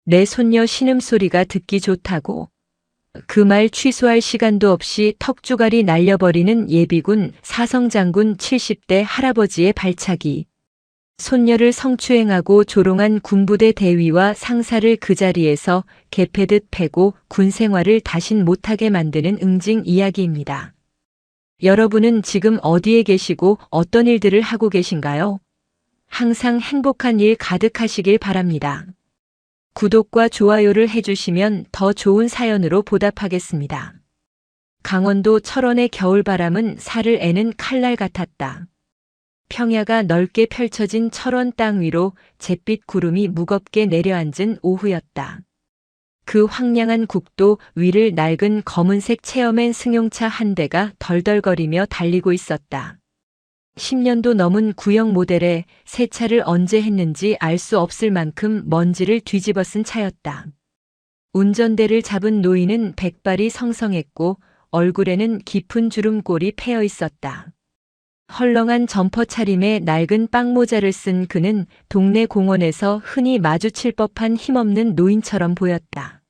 내 손녀 신음소리가 듣기 좋다고. 그 말 취소할 시간도 없이 턱주갈이 날려버리는 예비군 사성장군 70대 할아버지의 발차기. 손녀를 성추행하고 조롱한 군부대 대위와 상사를 그 자리에서 개패듯 패고 군 생활을 다신 못하게 만드는 응징 이야기입니다. 여러분은 지금 어디에 계시고 어떤 일들을 하고 계신가요? 항상 행복한 일 가득하시길 바랍니다. 구독과 좋아요를 해주시면 더 좋은 사연으로 보답하겠습니다. 강원도 철원의 겨울바람은 살을 애는 칼날 같았다. 평야가 넓게 펼쳐진 철원 땅 위로 잿빛 구름이 무겁게 내려앉은 오후였다. 그 황량한 국도 위를 낡은 검은색 체어맨 승용차 한 대가 덜덜거리며 달리고 있었다. 10년도 넘은 구형 모델에 세차를 언제 했는지 알 수 없을 만큼 먼지를 뒤집어 쓴 차였다. 운전대를 잡은 노인은 백발이 성성했고 얼굴에는 깊은 주름골이 패여 있었다. 헐렁한 점퍼 차림에 낡은 빵모자를 쓴 그는 동네 공원에서 흔히 마주칠 법한 힘없는 노인처럼 보였다.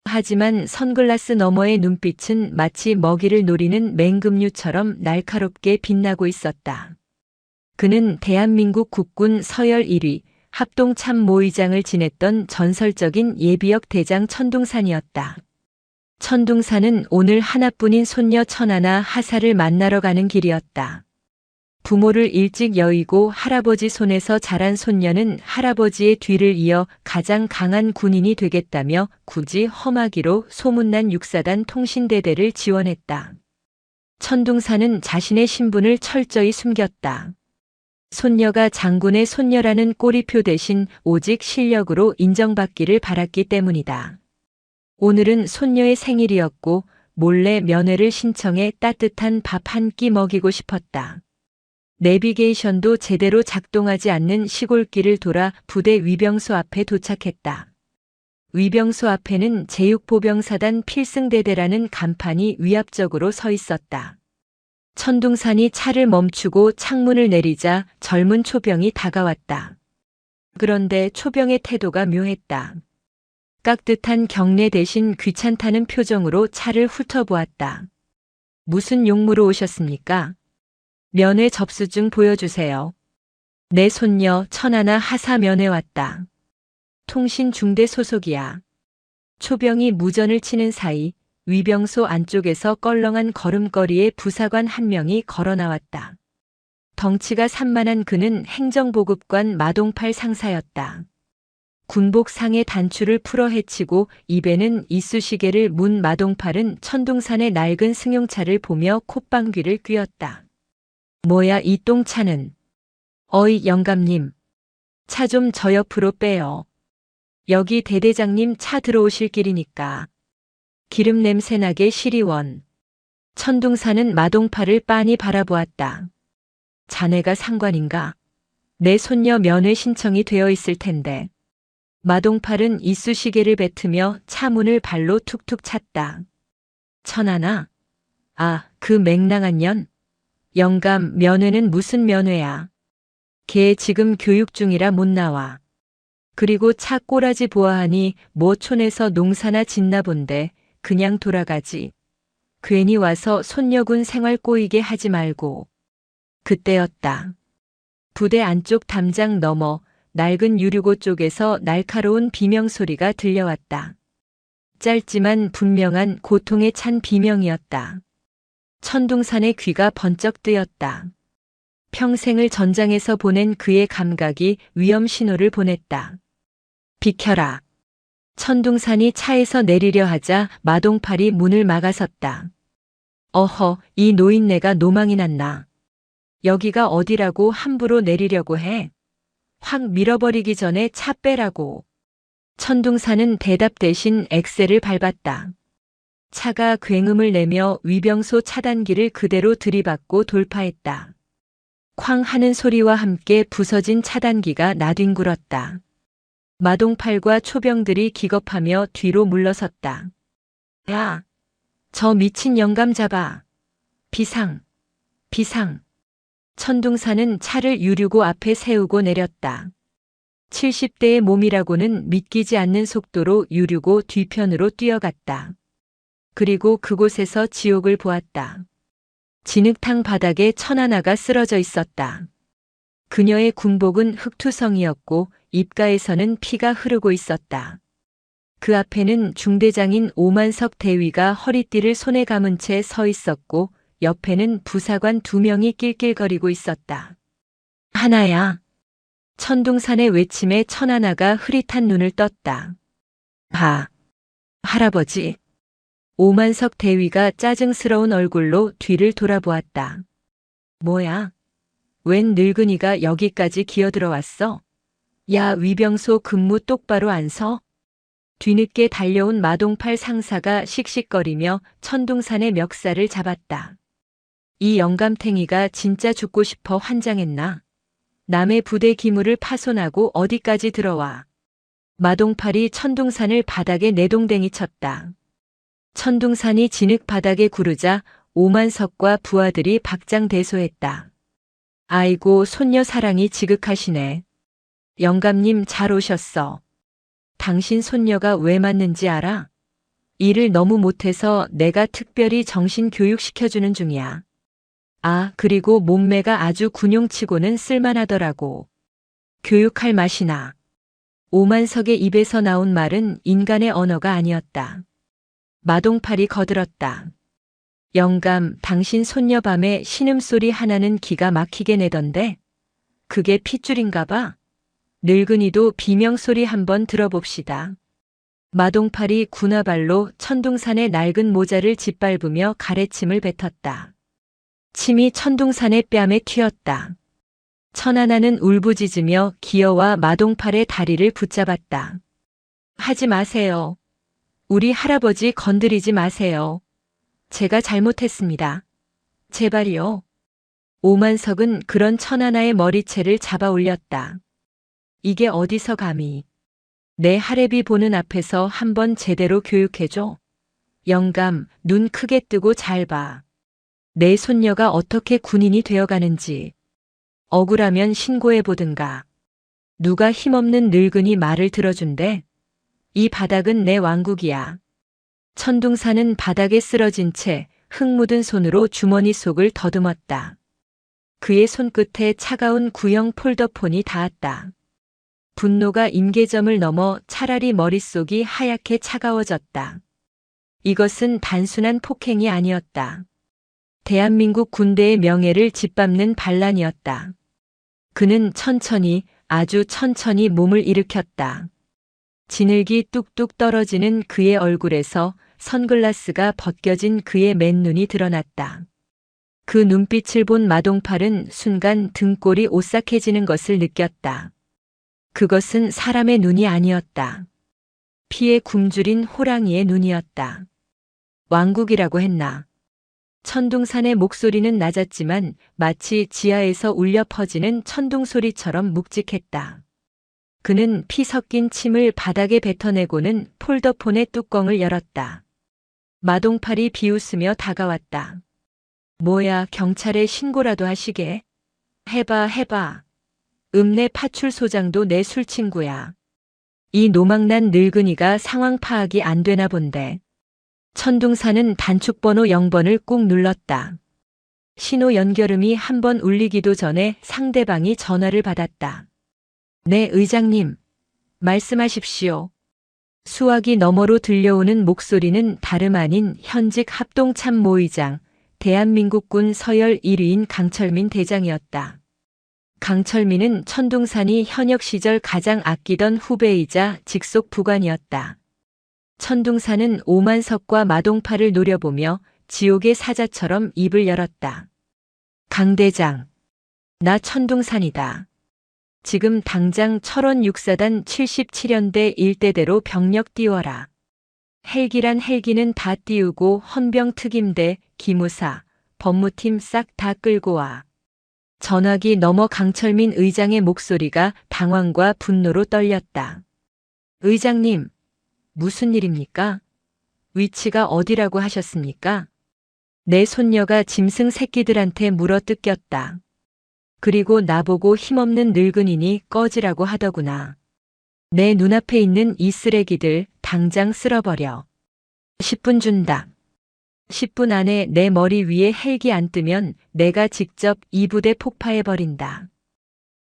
하지만 선글라스 너머의 눈빛은 마치 먹이를 노리는 맹금류처럼 날카롭게 빛나고 있었다. 그는 대한민국 국군 서열 1위 합동참모의장을 지냈던 전설적인 예비역 대장 천둥산이었다. 천둥산은 오늘 하나뿐인 손녀 천하나 하사를 만나러 가는 길이었다. 부모를 일찍 여의고 할아버지 손에서 자란 손녀는 할아버지의 뒤를 이어 가장 강한 군인이 되겠다며 굳이 험하기로 소문난 육사단 통신대대를 지원했다. 천둥산은 자신의 신분을 철저히 숨겼다. 손녀가 장군의 손녀라는 꼬리표 대신 오직 실력으로 인정받기를 바랐기 때문이다. 오늘은 손녀의 생일이었고 몰래 면회를 신청해 따뜻한 밥 한 끼 먹이고 싶었다. 내비게이션도 제대로 작동하지 않는 시골길을 돌아 부대 위병소 앞에 도착했다. 위병소 앞에는 제6보병사단 필승대대라는 간판이 위압적으로 서 있었다. 천둥산이 차를 멈추고 창문을 내리자 젊은 초병이 다가왔다. 그런데 초병의 태도가 묘했다. 깍듯한 경례 대신 귀찮다는 표정으로 차를 훑어보았다. 무슨 용무로 오셨습니까? 면회 접수증 보여주세요. 내 손녀 천하나 하사 면회 왔다. 통신중대 소속이야. 초병이 무전을 치는 사이 위병소 안쪽에서 껄렁한 걸음걸이에 부사관 한 명이 걸어 나왔다. 덩치가 산만한 그는 행정보급관 마동팔 상사였다. 군복상의 단추를 풀어 헤치고 입에는 이쑤시개를 문 마동팔은 천둥산의 낡은 승용차를 보며 콧방귀를 뀌었다. 뭐야 이 똥차는. 어이 영감님. 차 좀 저 옆으로 빼요. 여기 대대장님 차 들어오실 길이니까. 기름 냄새 나게 시리원. 천둥산은 마동팔을 빤히 바라보았다. 자네가 상관인가? 내 손녀 면회 신청이 되어 있을 텐데. 마동팔은 이쑤시개를 뱉으며 차 문을 발로 툭툭 찼다. 천하나? 아, 그 맹랑한 년? 영감, 면회는 무슨 면회야? 걔 지금 교육 중이라 못 나와. 그리고 차 꼬라지 보아하니 뭐 촌에서 농사나 짓나 본데 그냥 돌아가지. 괜히 와서 손녀군 생활 꼬이게 하지 말고. 그때였다. 부대 안쪽 담장 너머 낡은 유류고 쪽에서 날카로운 비명소리가 들려왔다. 짧지만 분명한 고통에 찬 비명이었다. 천둥산의 귀가 번쩍 뜨였다. 평생을 전장에서 보낸 그의 감각이 위험 신호를 보냈다. 비켜라. 천둥산이 차에서 내리려 하자 마동팔이 문을 막아섰다. 어허, 이 노인네가 노망이 났나. 여기가 어디라고 함부로 내리려고 해. 확 밀어버리기 전에 차 빼라고. 천둥산은 대답 대신 엑셀을 밟았다. 차가 굉음을 내며 위병소 차단기를 그대로 들이받고 돌파했다. 쾅 하는 소리와 함께 부서진 차단기가 나뒹굴었다. 마동팔과 초병들이 기겁하며 뒤로 물러섰다. 야, 저 미친 영감 잡아. 비상, 비상. 천둥산은 차를 유류고 앞에 세우고 내렸다. 70대의 몸이라고는 믿기지 않는 속도로 유류고 뒤편으로 뛰어갔다. 그리고 그곳에서 지옥을 보았다. 진흙탕 바닥에 천하나가 쓰러져 있었다. 그녀의 군복은 흙투성이었고 입가에서는 피가 흐르고 있었다. 그 앞에는 중대장인 오만석 대위가 허리띠를 손에 감은 채 서 있었고 옆에는 부사관 2명이 낄낄거리고 있었다. 하나야. 천둥산의 외침에 천하나가 흐릿한 눈을 떴다. 할아버지. 오만석 대위가 짜증스러운 얼굴로 뒤를 돌아보았다. 뭐야? 웬 늙은이가 여기까지 기어들어왔어? 야, 위병소 근무 똑바로 안 서? 뒤늦게 달려온 마동팔 상사가 씩씩거리며 천둥산의 멱살을 잡았다. 이 영감탱이가 진짜 죽고 싶어 환장했나? 남의 부대 기물을 파손하고 어디까지 들어와. 마동팔이 천둥산을 바닥에 내동댕이 쳤다. 천둥산이 진흙 바닥에 구르자 오만석과 부하들이 박장대소했다. 아이고, 손녀 사랑이 지극하시네. 영감님 잘 오셨어. 당신 손녀가 왜 맞는지 알아? 일을 너무 못해서 내가 특별히 정신 교육시켜주는 중이야. 아, 그리고 몸매가 아주 군용치고는 쓸만하더라고. 교육할 맛이나. 오만석의 입에서 나온 말은 인간의 언어가 아니었다. 마동팔이 거들었다. 영감, 당신 손녀 밤에 신음소리 하나는 기가 막히게 내던데? 그게 핏줄인가 봐? 늙은이도 비명소리 한번 들어봅시다. 마동팔이 군화발로 천둥산의 낡은 모자를 짓밟으며 가래침을 뱉었다. 침이 천둥산의 뺨에 튀었다. 천하나는 울부짖으며 기어와 마동팔의 다리를 붙잡았다. 하지 마세요. 우리 할아버지 건드리지 마세요. 제가 잘못했습니다. 제발요. 오만석은 그런 천하나의 머리채를 잡아 올렸다. 이게 어디서 감히. 내 할애비 보는 앞에서 한번 제대로 교육해줘. 영감, 눈 크게 뜨고 잘 봐. 내 손녀가 어떻게 군인이 되어가는지. 억울하면 신고해보든가. 누가 힘없는 늙은이 말을 들어준대? 이 바닥은 내 왕국이야. 천둥산은 바닥에 쓰러진 채 흙 묻은 손으로 주머니 속을 더듬었다. 그의 손끝에 차가운 구형 폴더폰이 닿았다. 분노가 임계점을 넘어 차라리 머릿속이 하얗게 차가워졌다. 이것은 단순한 폭행이 아니었다. 대한민국 군대의 명예를 짓밟는 반란이었다. 그는 천천히, 아주 천천히 몸을 일으켰다. 진흙이 뚝뚝 떨어지는 그의 얼굴에서 선글라스가 벗겨진 그의 맨눈이 드러났다. 그 눈빛을 본 마동팔은 순간 등골이 오싹해지는 것을 느꼈다. 그것은 사람의 눈이 아니었다. 피에 굶주린 호랑이의 눈이었다. 왕국이라고 했나. 천둥산의 목소리는 낮았지만 마치 지하에서 울려 퍼지는 천둥소리처럼 묵직했다. 그는 피 섞인 침을 바닥에 뱉어내고는 폴더폰의 뚜껑을 열었다. 마동팔이 비웃으며 다가왔다. 뭐야, 경찰에 신고라도 하시게? 해봐. 내 파출소장도 내 술친구야. 이 노망난 늙은이가 상황 파악이 안 되나 본데. 천둥산은 단축번호 0번을 꾹 눌렀다. 신호 연결음이 한 번 울리기도 전에 상대방이 전화를 받았다. 네, 의장님. 말씀하십시오. 수화기 너머로 들려오는 목소리는 다름 아닌 현직 합동참모의장, 대한민국군 서열 1위인 강철민 대장이었다. 강철민은 천둥산이 현역 시절 가장 아끼던 후배이자 직속 부관이었다. 천둥산은 오만석과 마동팔을 노려보며 지옥의 사자처럼 입을 열었다. 강 대장, 나 천둥산이다. 지금 당장 철원 육사단 77연대 일대대로 병력 띄워라. 헬기란 헬기는 다 띄우고 헌병특임대, 기무사, 법무팀 싹 다 끌고 와. 전화기 너머 강철민 의장의 목소리가 당황과 분노로 떨렸다. 의장님, 무슨 일입니까? 위치가 어디라고 하셨습니까? 내 손녀가 짐승 새끼들한테 물어 뜯겼다. 그리고 나보고 힘없는 늙은이니 꺼지라고 하더구나. 내 눈앞에 있는 이 쓰레기들 당장 쓸어버려. 10분 준다. 10분 안에 내 머리 위에 헬기 안 뜨면 내가 직접 이 부대 폭파해버린다.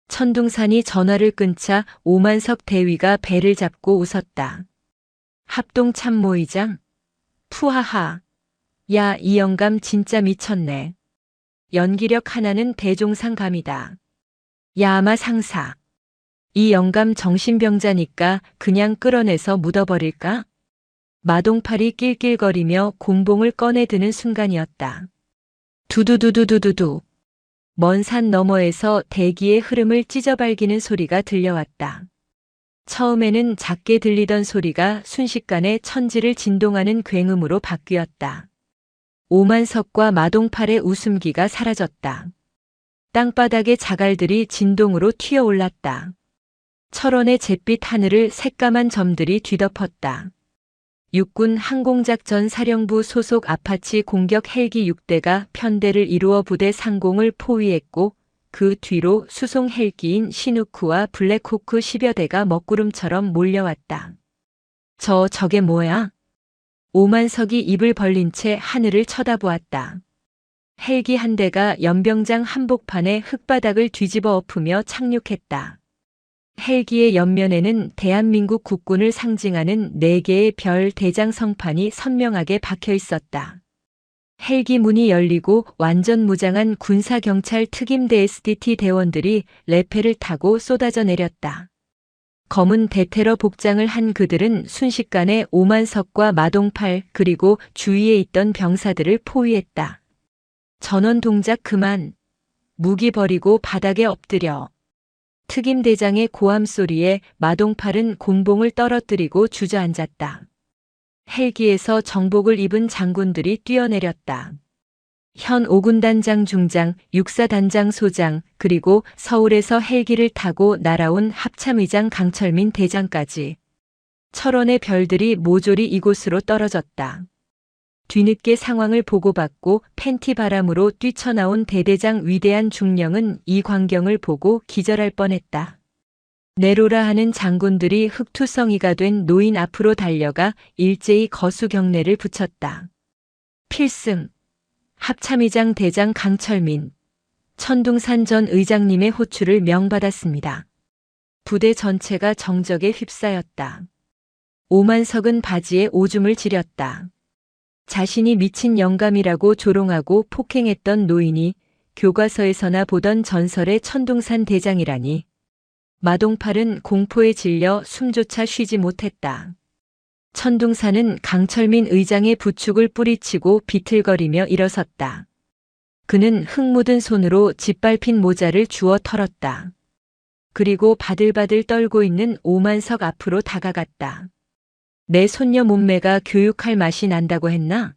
천둥산이 전화를 끊자 오만석 대위가 배를 잡고 웃었다. 합동 참모의장? 푸하하. 야, 이 영감 진짜 미쳤네. 연기력 하나는 대종상감이다. 야마 상사. 이 영감 정신병자니까 그냥 끌어내서 묻어버릴까? 마동팔이 낄낄거리며 곤봉을 꺼내드는 순간이었다. 두두두두두두두. 먼 산 너머에서 대기의 흐름을 찢어발기는 소리가 들려왔다. 처음에는 작게 들리던 소리가 순식간에 천지를 진동하는 굉음으로 바뀌었다. 오만석과 마동팔의 웃음기가 사라졌다. 땅바닥의 자갈들이 진동으로 튀어올랐다. 철원의 잿빛 하늘을 새까만 점들이 뒤덮었다. 육군 항공작전 사령부 소속 아파치 공격 헬기 6대가 편대를 이루어 부대 상공을 포위했고 그 뒤로 수송 헬기인 시누크와 블랙호크 10여 대가 먹구름처럼 몰려왔다. 저게 뭐야? 오만석이 입을 벌린 채 하늘을 쳐다보았다. 헬기 한 대가 연병장 한복판에 흙바닥을 뒤집어 엎으며 착륙했다. 헬기의 옆면에는 대한민국 국군을 상징하는 4개의 별 대장 성판이 선명하게 박혀 있었다. 헬기 문이 열리고 완전 무장한 군사경찰 특임대 SDT 대원들이 레페를 타고 쏟아져 내렸다. 검은 대테러 복장을 한 그들은 순식간에 오만석과 마동팔 그리고 주위에 있던 병사들을 포위했다. 전원 동작 그만. 무기 버리고 바닥에 엎드려. 특임대장의 고함 소리에 마동팔은 곤봉을 떨어뜨리고 주저앉았다. 헬기에서 정복을 입은 장군들이 뛰어내렸다. 현 5군단장 중장, 육사단장 소장, 그리고 서울에서 헬기를 타고 날아온 합참의장 강철민 대장까지. 철원의 별들이 모조리 이곳으로 떨어졌다. 뒤늦게 상황을 보고받고 팬티 바람으로 뛰쳐나온 대대장 위대한 중령은 이 광경을 보고 기절할 뻔했다. 내로라 하는 장군들이 흑투성이가 된 노인 앞으로 달려가 일제히 거수 경례를 붙였다. 필승. 합참의장 대장 강철민. 천둥산 전 의장님의 호출을 명받았습니다. 부대 전체가 정적에 휩싸였다. 오만석은 바지에 오줌을 지렸다. 자신이 미친 영감이라고 조롱하고 폭행했던 노인이 교과서에서나 보던 전설의 천둥산 대장이라니. 마동팔은 공포에 질려 숨조차 쉬지 못했다. 천둥산은 강철민 의장의 부축을 뿌리치고 비틀거리며 일어섰다. 그는 흙 묻은 손으로 짓밟힌 모자를 주워 털었다. 그리고 바들바들 떨고 있는 오만석 앞으로 다가갔다. 내 손녀 몸매가 교육할 맛이 난다고 했나?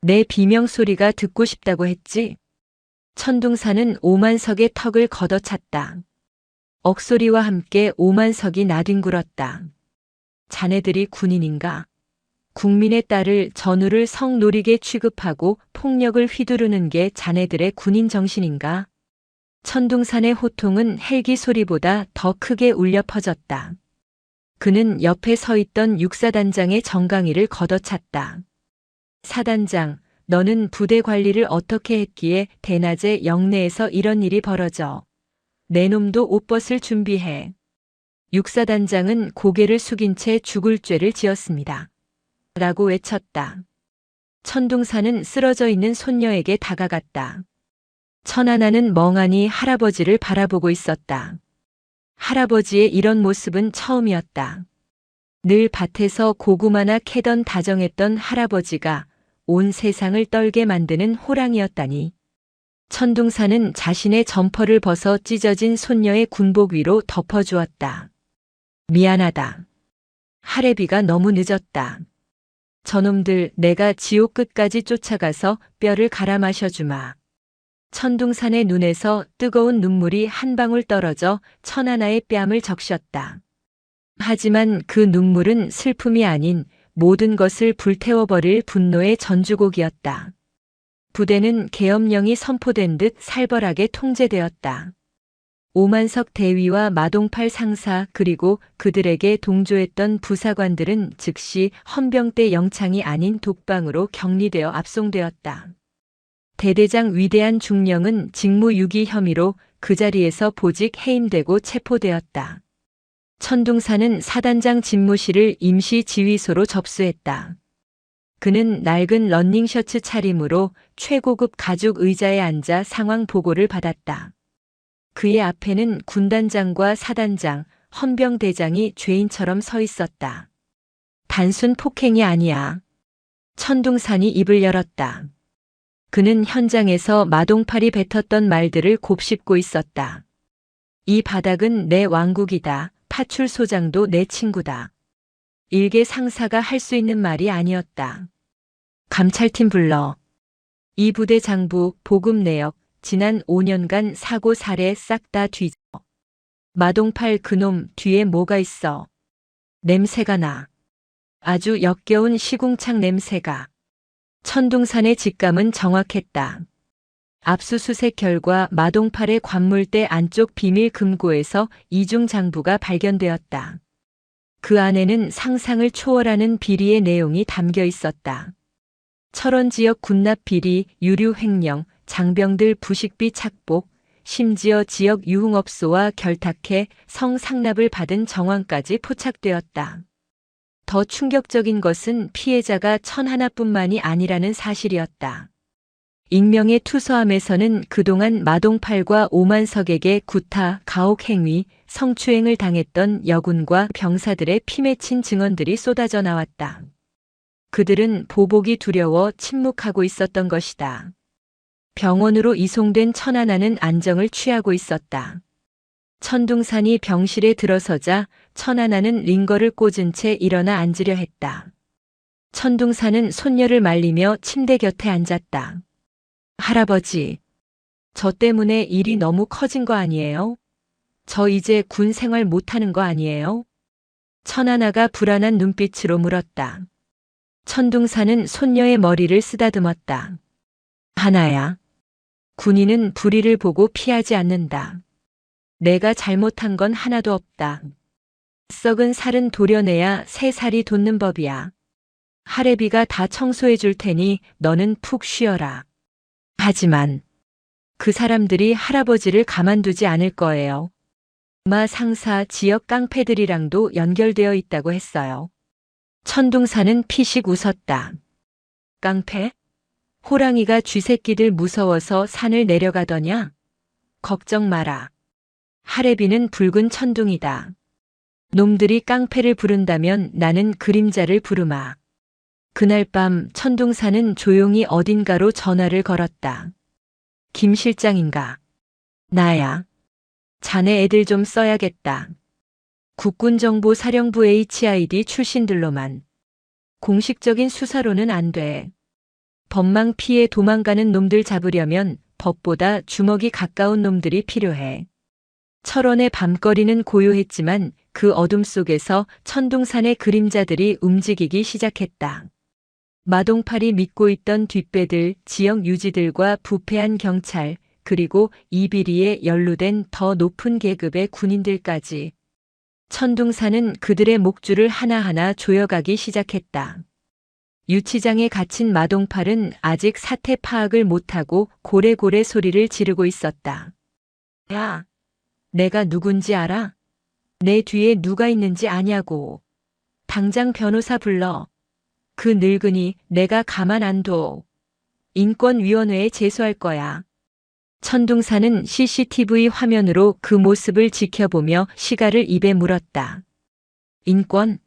내 비명소리가 듣고 싶다고 했지? 천둥산은 오만석의 턱을 걷어찼다. 억소리와 함께 오만석이 나뒹굴었다. 자네들이 군인인가? 국민의 딸을 전우를 성노리게 취급하고 폭력을 휘두르는 게 자네들의 군인 정신인가? 천둥산의 호통은 헬기 소리보다 더 크게 울려 퍼졌다. 그는 옆에 서 있던 육사단장의 정강이를 걷어찼다. 사단장, 너는 부대 관리를 어떻게 했기에 대낮에 영내에서 이런 일이 벌어져. 내 놈도 옷벗을 준비해. 육사단장은 고개를 숙인 채 죽을 죄를 지었습니다. 라고 외쳤다. 천둥산은 쓰러져 있는 손녀에게 다가갔다. 천하나는 멍하니 할아버지를 바라보고 있었다. 할아버지의 이런 모습은 처음이었다. 늘 밭에서 고구마나 캐던 다정했던 할아버지가 온 세상을 떨게 만드는 호랑이였다니. 천둥산은 자신의 점퍼를 벗어 찢어진 손녀의 군복 위로 덮어주었다. 미안하다. 할애비가 너무 늦었다. 저놈들 내가 지옥 끝까지 쫓아가서 뼈를 갈아 마셔주마. 천둥산의 눈에서 뜨거운 눈물이 한 방울 떨어져 천하나의 뺨을 적셨다. 하지만 그 눈물은 슬픔이 아닌 모든 것을 불태워버릴 분노의 전주곡이었다. 부대는 계엄령이 선포된 듯 살벌하게 통제되었다. 오만석 대위와 마동팔 상사 그리고 그들에게 동조했던 부사관들은 즉시 헌병대 영창이 아닌 독방으로 격리되어 압송되었다. 대대장 위대한 중령은 직무유기 혐의로 그 자리에서 보직 해임되고 체포되었다. 천둥사는 사단장 집무실을 임시 지휘소로 접수했다. 그는 낡은 러닝셔츠 차림으로 최고급 가죽 의자에 앉아 상황 보고를 받았다. 그의 앞에는 군단장과 사단장, 헌병대장이 죄인처럼 서 있었다. 단순 폭행이 아니야. 천둥산이 입을 열었다. 그는 현장에서 마동팔이 뱉었던 말들을 곱씹고 있었다. 이 바닥은 내 왕국이다. 파출소장도 내 친구다. 일개 상사가 할 수 있는 말이 아니었다. 감찰팀 불러. 이 부대 장부, 보급 내역, 지난 5년간 사고 사례 싹 다 뒤져. 마동팔 그놈 뒤에 뭐가 있어. 냄새가 나. 아주 역겨운 시궁창 냄새가. 천둥산의 직감은 정확했다. 압수수색 결과 마동팔의 관물대 안쪽 비밀 금고에서 이중 장부가 발견되었다. 그 안에는 상상을 초월하는 비리의 내용이 담겨 있었다. 철원 지역 군납 비리, 유류 횡령, 장병들 부식비 착복, 심지어 지역 유흥업소와 결탁해 성상납을 받은 정황까지 포착되었다. 더 충격적인 것은 피해자가 1001뿐만이 아니라는 사실이었다. 익명의 투서함에서는 그동안 마동팔과 오만석에게 구타, 가혹 행위, 성추행을 당했던 여군과 병사들의 피 맺힌 증언들이 쏟아져 나왔다. 그들은 보복이 두려워 침묵하고 있었던 것이다. 병원으로 이송된 천하나는 안정을 취하고 있었다. 천둥산이 병실에 들어서자 천하나는 링거를 꽂은 채 일어나 앉으려 했다. 천둥산은 손녀를 말리며 침대 곁에 앉았다. 할아버지, 저 때문에 일이 너무 커진 거 아니에요? 저 이제 군 생활 못하는 거 아니에요? 천하나가 불안한 눈빛으로 물었다. 천둥산은 손녀의 머리를 쓰다듬었다. 하나야, 군인은 불의를 보고 피하지 않는다. 내가 잘못한 건 하나도 없다. 썩은 살은 도려내야 새 살이 돋는 법이야. 할애비가 다 청소해 줄 테니 너는 푹 쉬어라. 하지만 그 사람들이 할아버지를 가만두지 않을 거예요. 마 상사 지역 깡패들이랑도 연결되어 있다고 했어요. 천둥산은 피식 웃었다. 깡패? 호랑이가 쥐새끼들 무서워서 산을 내려가더냐? 걱정 마라. 할애비는 붉은 천둥이다. 놈들이 깡패를 부른다면 나는 그림자를 부르마. 그날 밤 천둥산은 조용히 어딘가로 전화를 걸었다. 김 실장인가? 나야. 자네 애들 좀 써야겠다. 국군정보사령부 HID 출신들로만. 공식적인 수사로는 안 돼. 법망 피해 도망가는 놈들 잡으려면 법보다 주먹이 가까운 놈들이 필요해. 철원의 밤거리는 고요했지만 그 어둠 속에서 천둥산의 그림자들이 움직이기 시작했다. 마동팔이 믿고 있던 뒷배들, 지역 유지들과 부패한 경찰, 그리고 이 비리에 연루된 더 높은 계급의 군인들까지. 천둥산은 그들의 목줄을 하나하나 조여가기 시작했다. 유치장에 갇힌 마동팔은 아직 사태 파악을 못하고 고래고래 소리를 지르고 있었다. 야, 내가 누군지 알아? 내 뒤에 누가 있는지 아냐고. 당장 변호사 불러. 그 늙은이 내가 가만 안 둬. 인권위원회에 제소할 거야. 천둥산은 CCTV 화면으로 그 모습을 지켜보며 시가를 입에 물었다. 인권?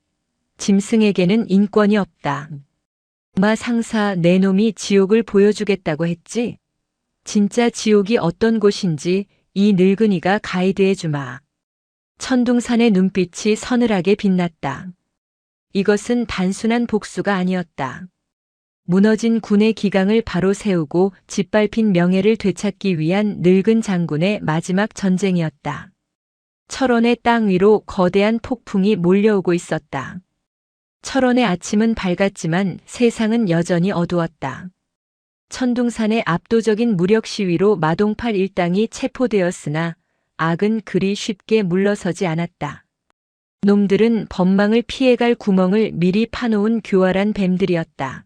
짐승에게는 인권이 없다. 마 상사 내 놈이 지옥을 보여주겠다고 했지? 진짜 지옥이 어떤 곳인지 이 늙은이가 가이드해 주마. 천둥산의 눈빛이 서늘하게 빛났다. 이것은 단순한 복수가 아니었다. 무너진 군의 기강을 바로 세우고 짓밟힌 명예를 되찾기 위한 늙은 장군의 마지막 전쟁이었다. 철원의 땅 위로 거대한 폭풍이 몰려오고 있었다. 철원의 아침은 밝았지만 세상은 여전히 어두웠다. 천둥산의 압도적인 무력 시위로 마동팔 일당이 체포되었으나 악은 그리 쉽게 물러서지 않았다. 놈들은 법망을 피해갈 구멍을 미리 파놓은 교활한 뱀들이었다.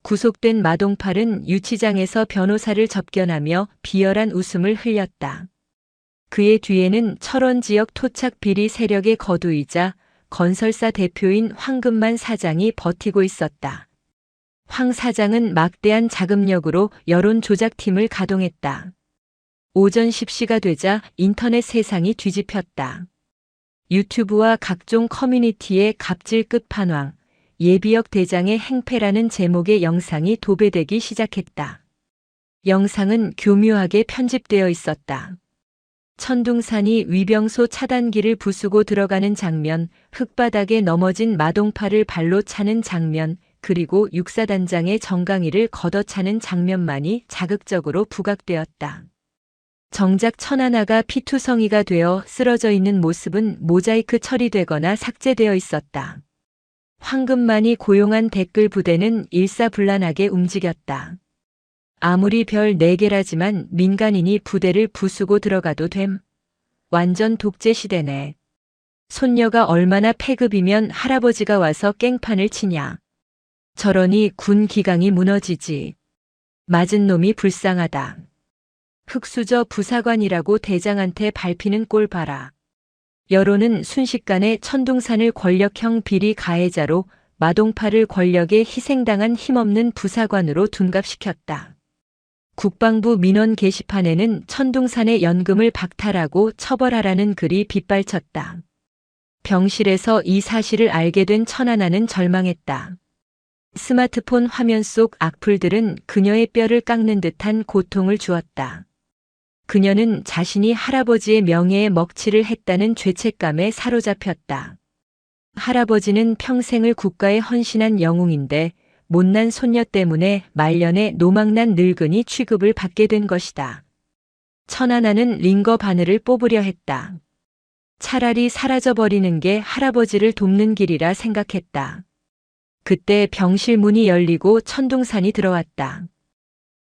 구속된 마동팔은 유치장에서 변호사를 접견하며 비열한 웃음을 흘렸다. 그의 뒤에는 철원 지역 토착 비리 세력의 거두이자 건설사 대표인 황금만 사장이 버티고 있었다. 황 사장은 막대한 자금력으로 여론 조작팀을 가동했다. 오전 10시가 되자 인터넷 세상이 뒤집혔다. 유튜브와 각종 커뮤니티의 갑질 끝판왕, 예비역 대장의 행패라는 제목의 영상이 도배되기 시작했다. 영상은 교묘하게 편집되어 있었다. 천둥산이 위병소 차단기를 부수고 들어가는 장면, 흙바닥에 넘어진 마동팔을 발로 차는 장면, 그리고 육사단장의 정강이를 걷어차는 장면만이 자극적으로 부각되었다. 정작 천하나가 피투성이가 되어 쓰러져 있는 모습은 모자이크 처리되거나 삭제되어 있었다. 황금만이 고용한 댓글 부대는 일사불란하게 움직였다. 아무리 별 4개라지만 민간인이 부대를 부수고 들어가도 됨. 완전 독재 시대네. 손녀가 얼마나 패급이면 할아버지가 와서 깽판을 치냐. 저러니 군 기강이 무너지지. 맞은 놈이 불쌍하다. 흑수저 부사관이라고 대장한테 밟히는 꼴 봐라. 여론은 순식간에 천둥산을 권력형 비리 가해자로 마동팔을 권력에 희생당한 힘없는 부사관으로 둔갑시켰다. 국방부 민원 게시판에는 천둥산의 연금을 박탈하고 처벌하라는 글이 빗발쳤다. 병실에서 이 사실을 알게 된 천하나는 절망했다. 스마트폰 화면 속 악플들은 그녀의 뼈를 깎는 듯한 고통을 주었다. 그녀는 자신이 할아버지의 명예에 먹칠을 했다는 죄책감에 사로잡혔다. 할아버지는 평생을 국가에 헌신한 영웅인데 못난 손녀 때문에 말년에 노망난 늙은이 취급을 받게 된 것이다. 천하나는 링거 바늘을 뽑으려 했다. 차라리 사라져버리는 게 할아버지를 돕는 길이라 생각했다. 그때 병실 문이 열리고 천둥산이 들어왔다.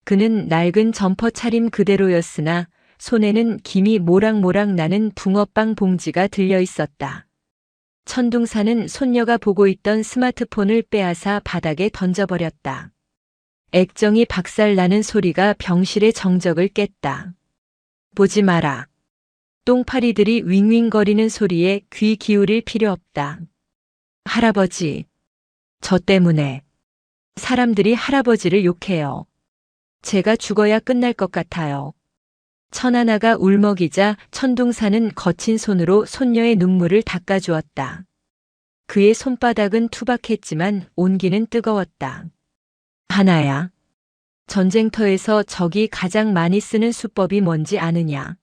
그는 낡은 점퍼 차림 그대로였으나 손에는 김이 모락모락 나는 붕어빵 봉지가 들려 있었다. 천둥산은 손녀가 보고 있던 스마트폰을 빼앗아 바닥에 던져버렸다. 액정이 박살나는 소리가 병실의 정적을 깼다. 보지 마라. 똥파리들이 윙윙거리는 소리에 귀 기울일 필요 없다. 할아버지. 저 때문에. 사람들이 할아버지를 욕해요. 제가 죽어야 끝날 것 같아요. 천하나가 울먹이자 천둥산은 거친 손으로 손녀의 눈물을 닦아주었다. 그의 손바닥은 투박했지만 온기는 뜨거웠다. 하나야. 전쟁터에서 적이 가장 많이 쓰는 수법이 뭔지 아느냐?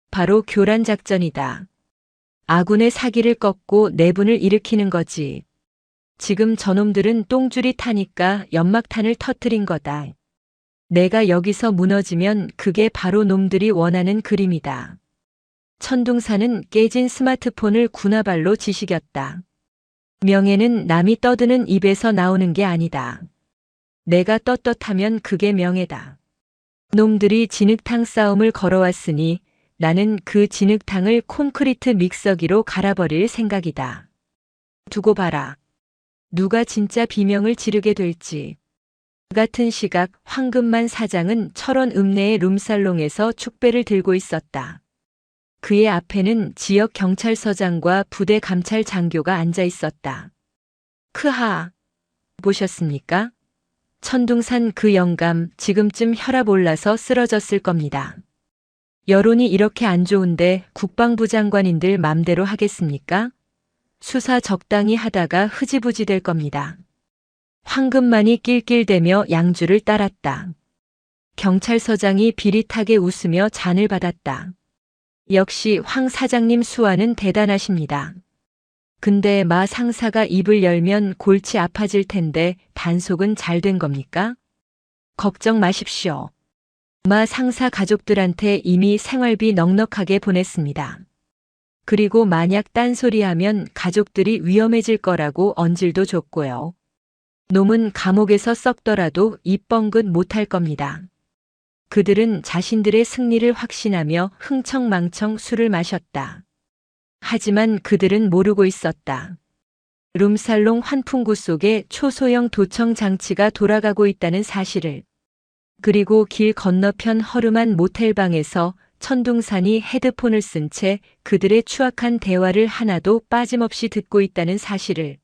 바로 교란 작전이다. 아군의 사기를 꺾고 내분을 일으키는 거지. 지금 저놈들은 똥줄이 타니까 연막탄을 터뜨린 거다. 내가 여기서 무너지면 그게 바로 놈들이 원하는 그림이다. 천둥산은 깨진 스마트폰을 군화발로 지시겼다. 명예는 남이 떠드는 입에서 나오는 게 아니다. 내가 떳떳하면 그게 명예다. 놈들이 진흙탕 싸움을 걸어왔으니 나는 그 진흙탕을 콘크리트 믹서기로 갈아버릴 생각이다. 두고 봐라. 누가 진짜 비명을 지르게 될지. 같은 시각 황금만 사장은 철원 읍내의 룸살롱에서 축배를 들고 있었다. 그의 앞에는 지역 경찰서장과 부대 감찰 장교가 앉아 있었다. 크하. 보셨습니까? 천둥산 그 영감 지금쯤 혈압 올라서 쓰러졌을 겁니다. 여론이 이렇게 안 좋은데 국방부 장관인들 맘대로 하겠습니까? 수사 적당히 하다가 흐지부지 될 겁니다. 황금만이 낄낄대며 양주를 따랐다. 경찰서장이 비릿하게 웃으며 잔을 받았다. 역시 황 사장님 수완은 대단하십니다. 근데 마 상사가 입을 열면 골치 아파질 텐데 단속은 잘 된 겁니까? 걱정 마십시오. 마 상사 가족들한테 이미 생활비 넉넉하게 보냈습니다. 그리고 만약 딴소리하면 가족들이 위험해질 거라고 언질도 줬고요. 놈은 감옥에서 썩더라도 입 뻥긋 못할 겁니다. 그들은 자신들의 승리를 확신하며 흥청망청 술을 마셨다. 하지만 그들은 모르고 있었다. 룸살롱 환풍구 속에 초소형 도청 장치가 돌아가고 있다는 사실을. 그리고 길 건너편 허름한 모텔방에서 천둥산이 헤드폰을 쓴 채 그들의 추악한 대화를 하나도 빠짐없이 듣고 있다는 사실을.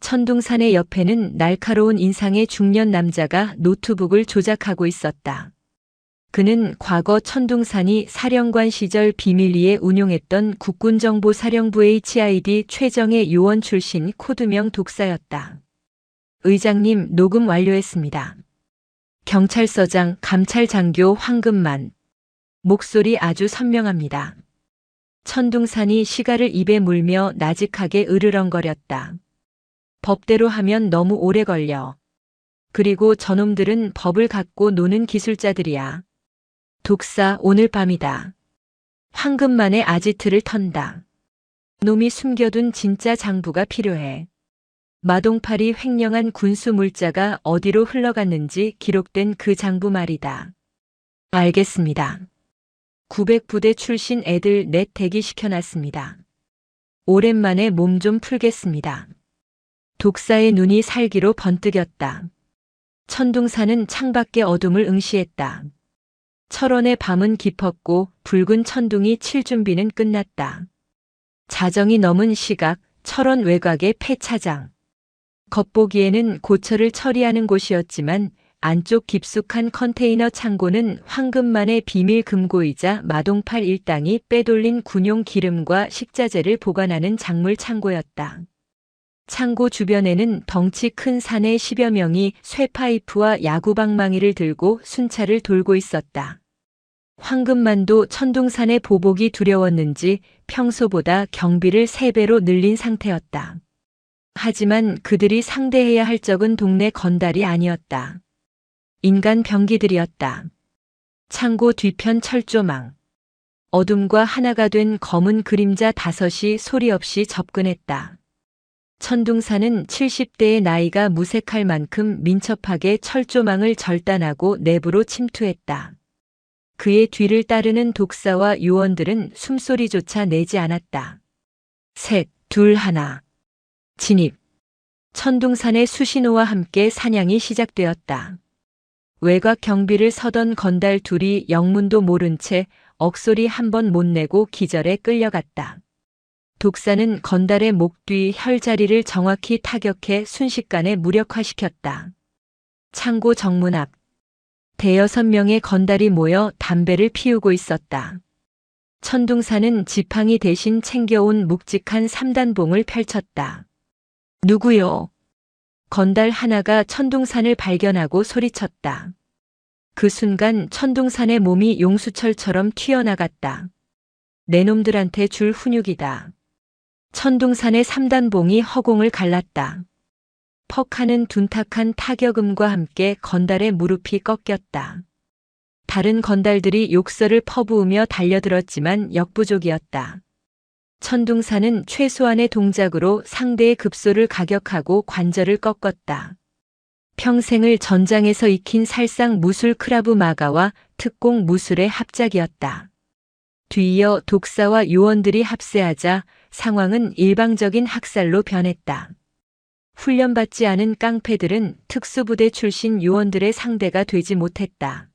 천둥산의 옆에는 날카로운 인상의 중년 남자가 노트북을 조작하고 있었다. 그는 과거 천둥산이 사령관 시절 비밀리에 운용했던 국군정보사령부 HID 최정예 요원 출신 코드명 독사였다. 의장님, 녹음 완료했습니다. 경찰서장 감찰장교 황금만. 목소리 아주 선명합니다. 천둥산이 시가를 입에 물며 나직하게 으르렁거렸다. 법대로 하면 너무 오래 걸려. 그리고 저놈들은 법을 갖고 노는 기술자들이야. 독사, 오늘 밤이다. 황금만의 아지트를 턴다. 놈이 숨겨둔 진짜 장부가 필요해. 마동팔이 횡령한 군수 물자가 어디로 흘러갔는지 기록된 그 장부 말이다. 알겠습니다. 900부대 출신 애들 넷 대기시켜놨습니다. 오랜만에 몸 좀 풀겠습니다. 독사의 눈이 살기로 번뜩였다. 천둥산은 창밖의 어둠을 응시했다. 철원의 밤은 깊었고 붉은 천둥이 칠 준비는 끝났다. 자정이 넘은 시각, 철원 외곽의 폐차장. 겉보기에는 고철을 처리하는 곳이었지만 안쪽 깊숙한 컨테이너 창고는 황금만의 비밀 금고이자 마동팔 일당이 빼돌린 군용 기름과 식자재를 보관하는 작물 창고였다. 창고 주변에는 덩치 큰 사내 10여 명이 쇠파이프와 야구방망이를 들고 순찰을 돌고 있었다. 황금만도 천둥산의 보복이 두려웠는지 평소보다 경비를 3배로 늘린 상태였다. 하지만 그들이 상대해야 할 적은 동네 건달이 아니었다. 인간 병기들이었다. 창고 뒤편 철조망. 어둠과 하나가 된 검은 그림자 5이 소리 없이 접근했다. 천둥산은 70대의 나이가 무색할 만큼 민첩하게 철조망을 절단하고 내부로 침투했다. 그의 뒤를 따르는 독사와 요원들은 숨소리조차 내지 않았다. 셋, 둘, 하나. 진입. 천둥산의 수신호와 함께 사냥이 시작되었다. 외곽 경비를 서던 건달 둘이 영문도 모른 채 억소리 한 번 못 내고 기절에 끌려갔다. 독사는 건달의 목 뒤 혈자리를 정확히 타격해 순식간에 무력화시켰다. 창고 정문 앞. 5-6명의 건달이 모여 담배를 피우고 있었다. 천둥산은 지팡이 대신 챙겨온 묵직한 3단봉을 펼쳤다. 누구요? 건달 하나가 천둥산을 발견하고 소리쳤다. 그 순간 천둥산의 몸이 용수철처럼 튀어나갔다. 내 놈들한테 줄 훈육이다. 천둥산의 3단봉이 허공을 갈랐다. 퍽 하는 둔탁한 타격음과 함께 건달의 무릎이 꺾였다. 다른 건달들이 욕설을 퍼부으며 달려들었지만 역부족이었다. 천둥산은 최소한의 동작으로 상대의 급소를 가격하고 관절을 꺾었다. 평생을 전장에서 익힌 살상 무술 크라브 마가와 특공 무술의 합작이었다. 뒤이어 독사와 요원들이 합세하자 상황은 일방적인 학살로 변했다. 훈련받지 않은 깡패들은 특수부대 출신 요원들의 상대가 되지 못했다.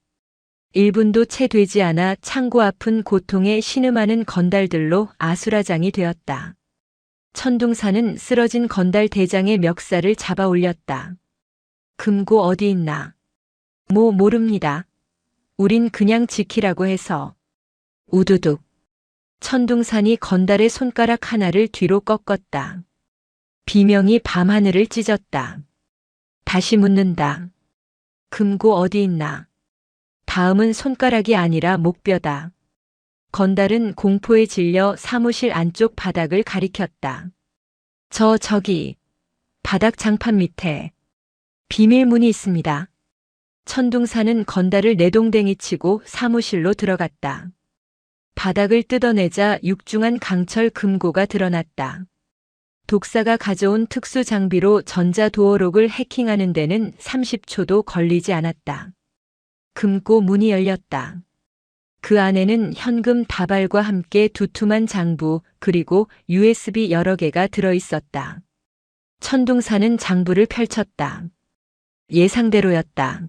1분도 채 되지 않아 창고 앞은 고통에 신음하는 건달들로 아수라장이 되었다. 천둥산은 쓰러진 건달 대장의 멱살을 잡아 올렸다. 금고 어디 있나? 모릅니다. 우린 그냥 지키라고 해서. 우두둑. 천둥산이 건달의 손가락 하나를 뒤로 꺾었다. 비명이 밤하늘을 찢었다. 다시 묻는다. 금고 어디 있나? 다음은 손가락이 아니라 목뼈다. 건달은 공포에 질려 사무실 안쪽 바닥을 가리켰다. 저기, 바닥 장판 밑에 비밀문이 있습니다. 천둥산은 건달을 내동댕이 치고 사무실로 들어갔다. 바닥을 뜯어내자 육중한 강철 금고가 드러났다. 독사가 가져온 특수 장비로 전자도어록을 해킹하는 데는 30초도 걸리지 않았다. 금고 문이 열렸다. 그 안에는 현금 다발과 함께 두툼한 장부 그리고 USB 여러 개가 들어있었다. 천둥사는 장부를 펼쳤다. 예상대로였다.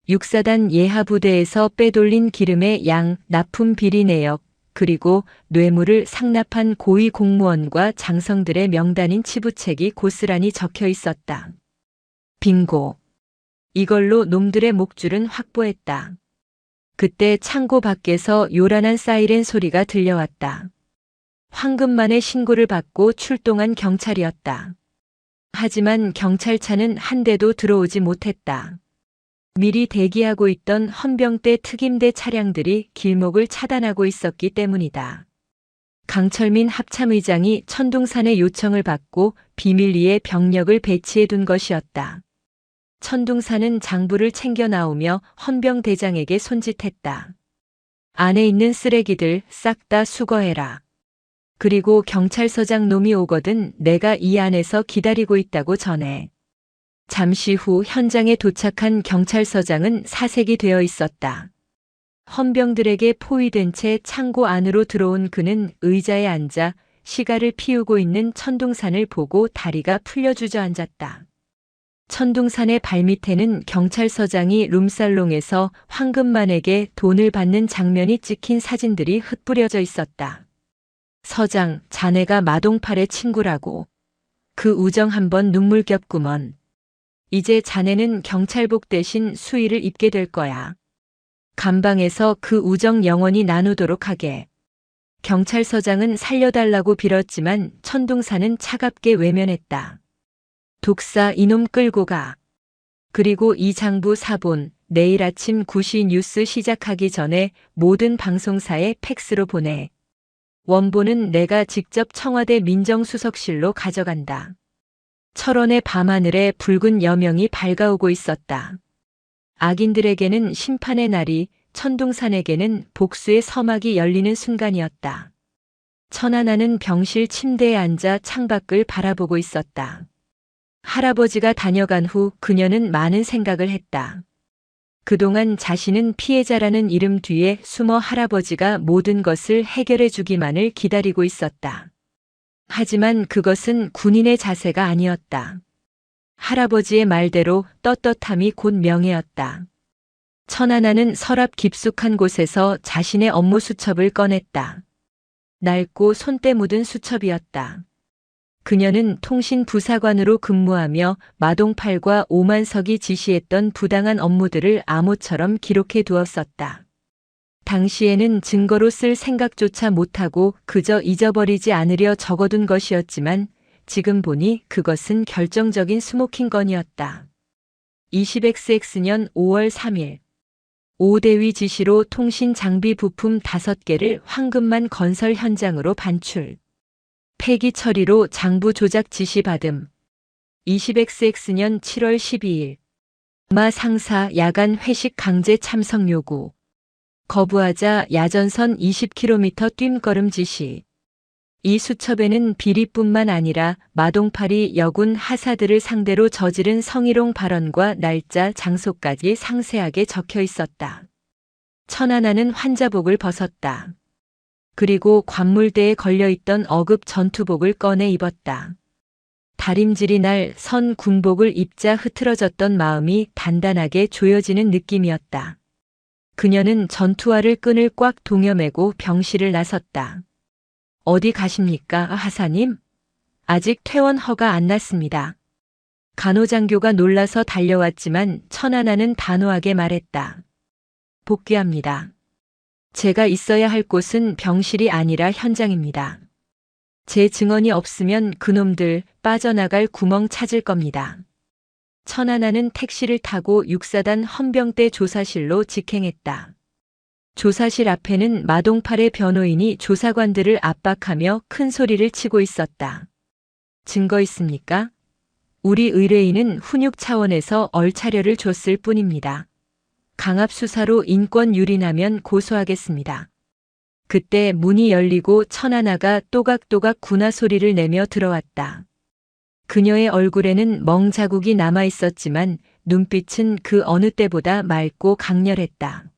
육사단 예하부대에서 빼돌린 기름의 양, 납품 비리 내역, 그리고 뇌물을 상납한 고위 공무원과 장성들의 명단인 치부책이 고스란히 적혀 있었다. 빙고. 이걸로 놈들의 목줄은 확보했다. 그때 창고 밖에서 요란한 사이렌 소리가 들려왔다. 황금만의 신고를 받고 출동한 경찰이었다. 하지만 경찰차는 한 대도 들어오지 못했다. 미리 대기하고 있던 헌병대 특임대 차량들이 길목을 차단하고 있었기 때문이다. 강철민 합참의장이 천둥산의 요청을 받고 비밀리에 병력을 배치해둔 것이었다. 천둥산은 장부를 챙겨 나오며 헌병대장에게 손짓했다. 안에 있는 쓰레기들 싹 다 수거해라. 그리고 경찰서장 놈이 오거든 내가 이 안에서 기다리고 있다고 전해. 잠시 후 현장에 도착한 경찰서장은 사색이 되어 있었다. 헌병들에게 포위된 채 창고 안으로 들어온 그는 의자에 앉아 시가를 피우고 있는 천둥산을 보고 다리가 풀려 주저앉았다. 천둥산의 발밑에는 경찰서장이 룸살롱에서 황금만에게 돈을 받는 장면이 찍힌 사진들이 흩뿌려져 있었다. 서장, 자네가 마동팔의 친구라고. 그 우정 한번 눈물겹구먼. 이제 자네는 경찰복 대신 수의를 입게 될 거야. 감방에서 그 우정 영원히 나누도록 하게. 경찰서장은 살려달라고 빌었지만 천둥산은 차갑게 외면했다. 독사 이놈 끌고 가. 그리고 이 장부 사본 내일 아침 9시 뉴스 시작하기 전에 모든 방송사에 팩스로 보내. 원본은 내가 직접 청와대 민정수석실로 가져간다. 철원의 밤하늘에 붉은 여명이 밝아오고 있었다. 악인들에게는 심판의 날이, 천둥산에게는 복수의 서막이 열리는 순간이었다. 천하나는 병실 침대에 앉아 창밖을 바라보고 있었다. 할아버지가 다녀간 후 그녀는 많은 생각을 했다. 그동안 자신은 피해자라는 이름 뒤에 숨어 할아버지가 모든 것을 해결해 주기만을 기다리고 있었다. 하지만 그것은 군인의 자세가 아니었다. 할아버지의 말대로 떳떳함이 곧 명예였다. 천하나는 서랍 깊숙한 곳에서 자신의 업무 수첩을 꺼냈다. 낡고 손때 묻은 수첩이었다. 그녀는 통신부사관으로 근무하며 마동팔과 오만석이 지시했던 부당한 업무들을 암호처럼 기록해 두었었다. 당시에는 증거로 쓸 생각조차 못하고 그저 잊어버리지 않으려 적어둔 것이었지만 지금 보니 그것은 결정적인 스모킹건이었다. 20XX 년 5월 3일 오대위 지시로 통신 장비 부품 5개를 황금만 건설 현장으로 반출. 폐기 처리로 장부 조작 지시 받음. 20XX 년 7월 12일 마 상사 야간 회식 강제 참석 요구. 거부하자 야전선 20km 뜀걸음 지시. 이 수첩에는 비리뿐만 아니라 마동팔이 여군 하사들을 상대로 저지른 성희롱 발언과 날짜, 장소까지 상세하게 적혀 있었다. 천하나는 환자복을 벗었다. 그리고 관물대에 걸려있던 어급 전투복을 꺼내 입었다. 다림질이 날 선 군복을 입자 흐트러졌던 마음이 단단하게 조여지는 느낌이었다. 그녀는 전투화를 끈을 꽉 동여매고 병실을 나섰다. 어디 가십니까, 하사님? 아직 퇴원 허가 안 났습니다. 간호장교가 놀라서 달려왔지만 천하나는 단호하게 말했다. 복귀합니다. 제가 있어야 할 곳은 병실이 아니라 현장입니다. 제 증언이 없으면 그놈들 빠져나갈 구멍 찾을 겁니다. 천하나는 택시를 타고 육사단 헌병대 조사실로 직행했다. 조사실 앞에는 마동팔의 변호인이 조사관들을 압박하며 큰 소리를 치고 있었다. 증거 있습니까? 우리 의뢰인은 훈육 차원에서 얼차려를 줬을 뿐입니다. 강압수사로 인권 유린하면 고소하겠습니다. 그때 문이 열리고 천하나가 또각또각 군화 소리를 내며 들어왔다. 그녀의 얼굴에는 멍 자국이 남아 있었지만 눈빛은 그 어느 때보다 맑고 강렬했다.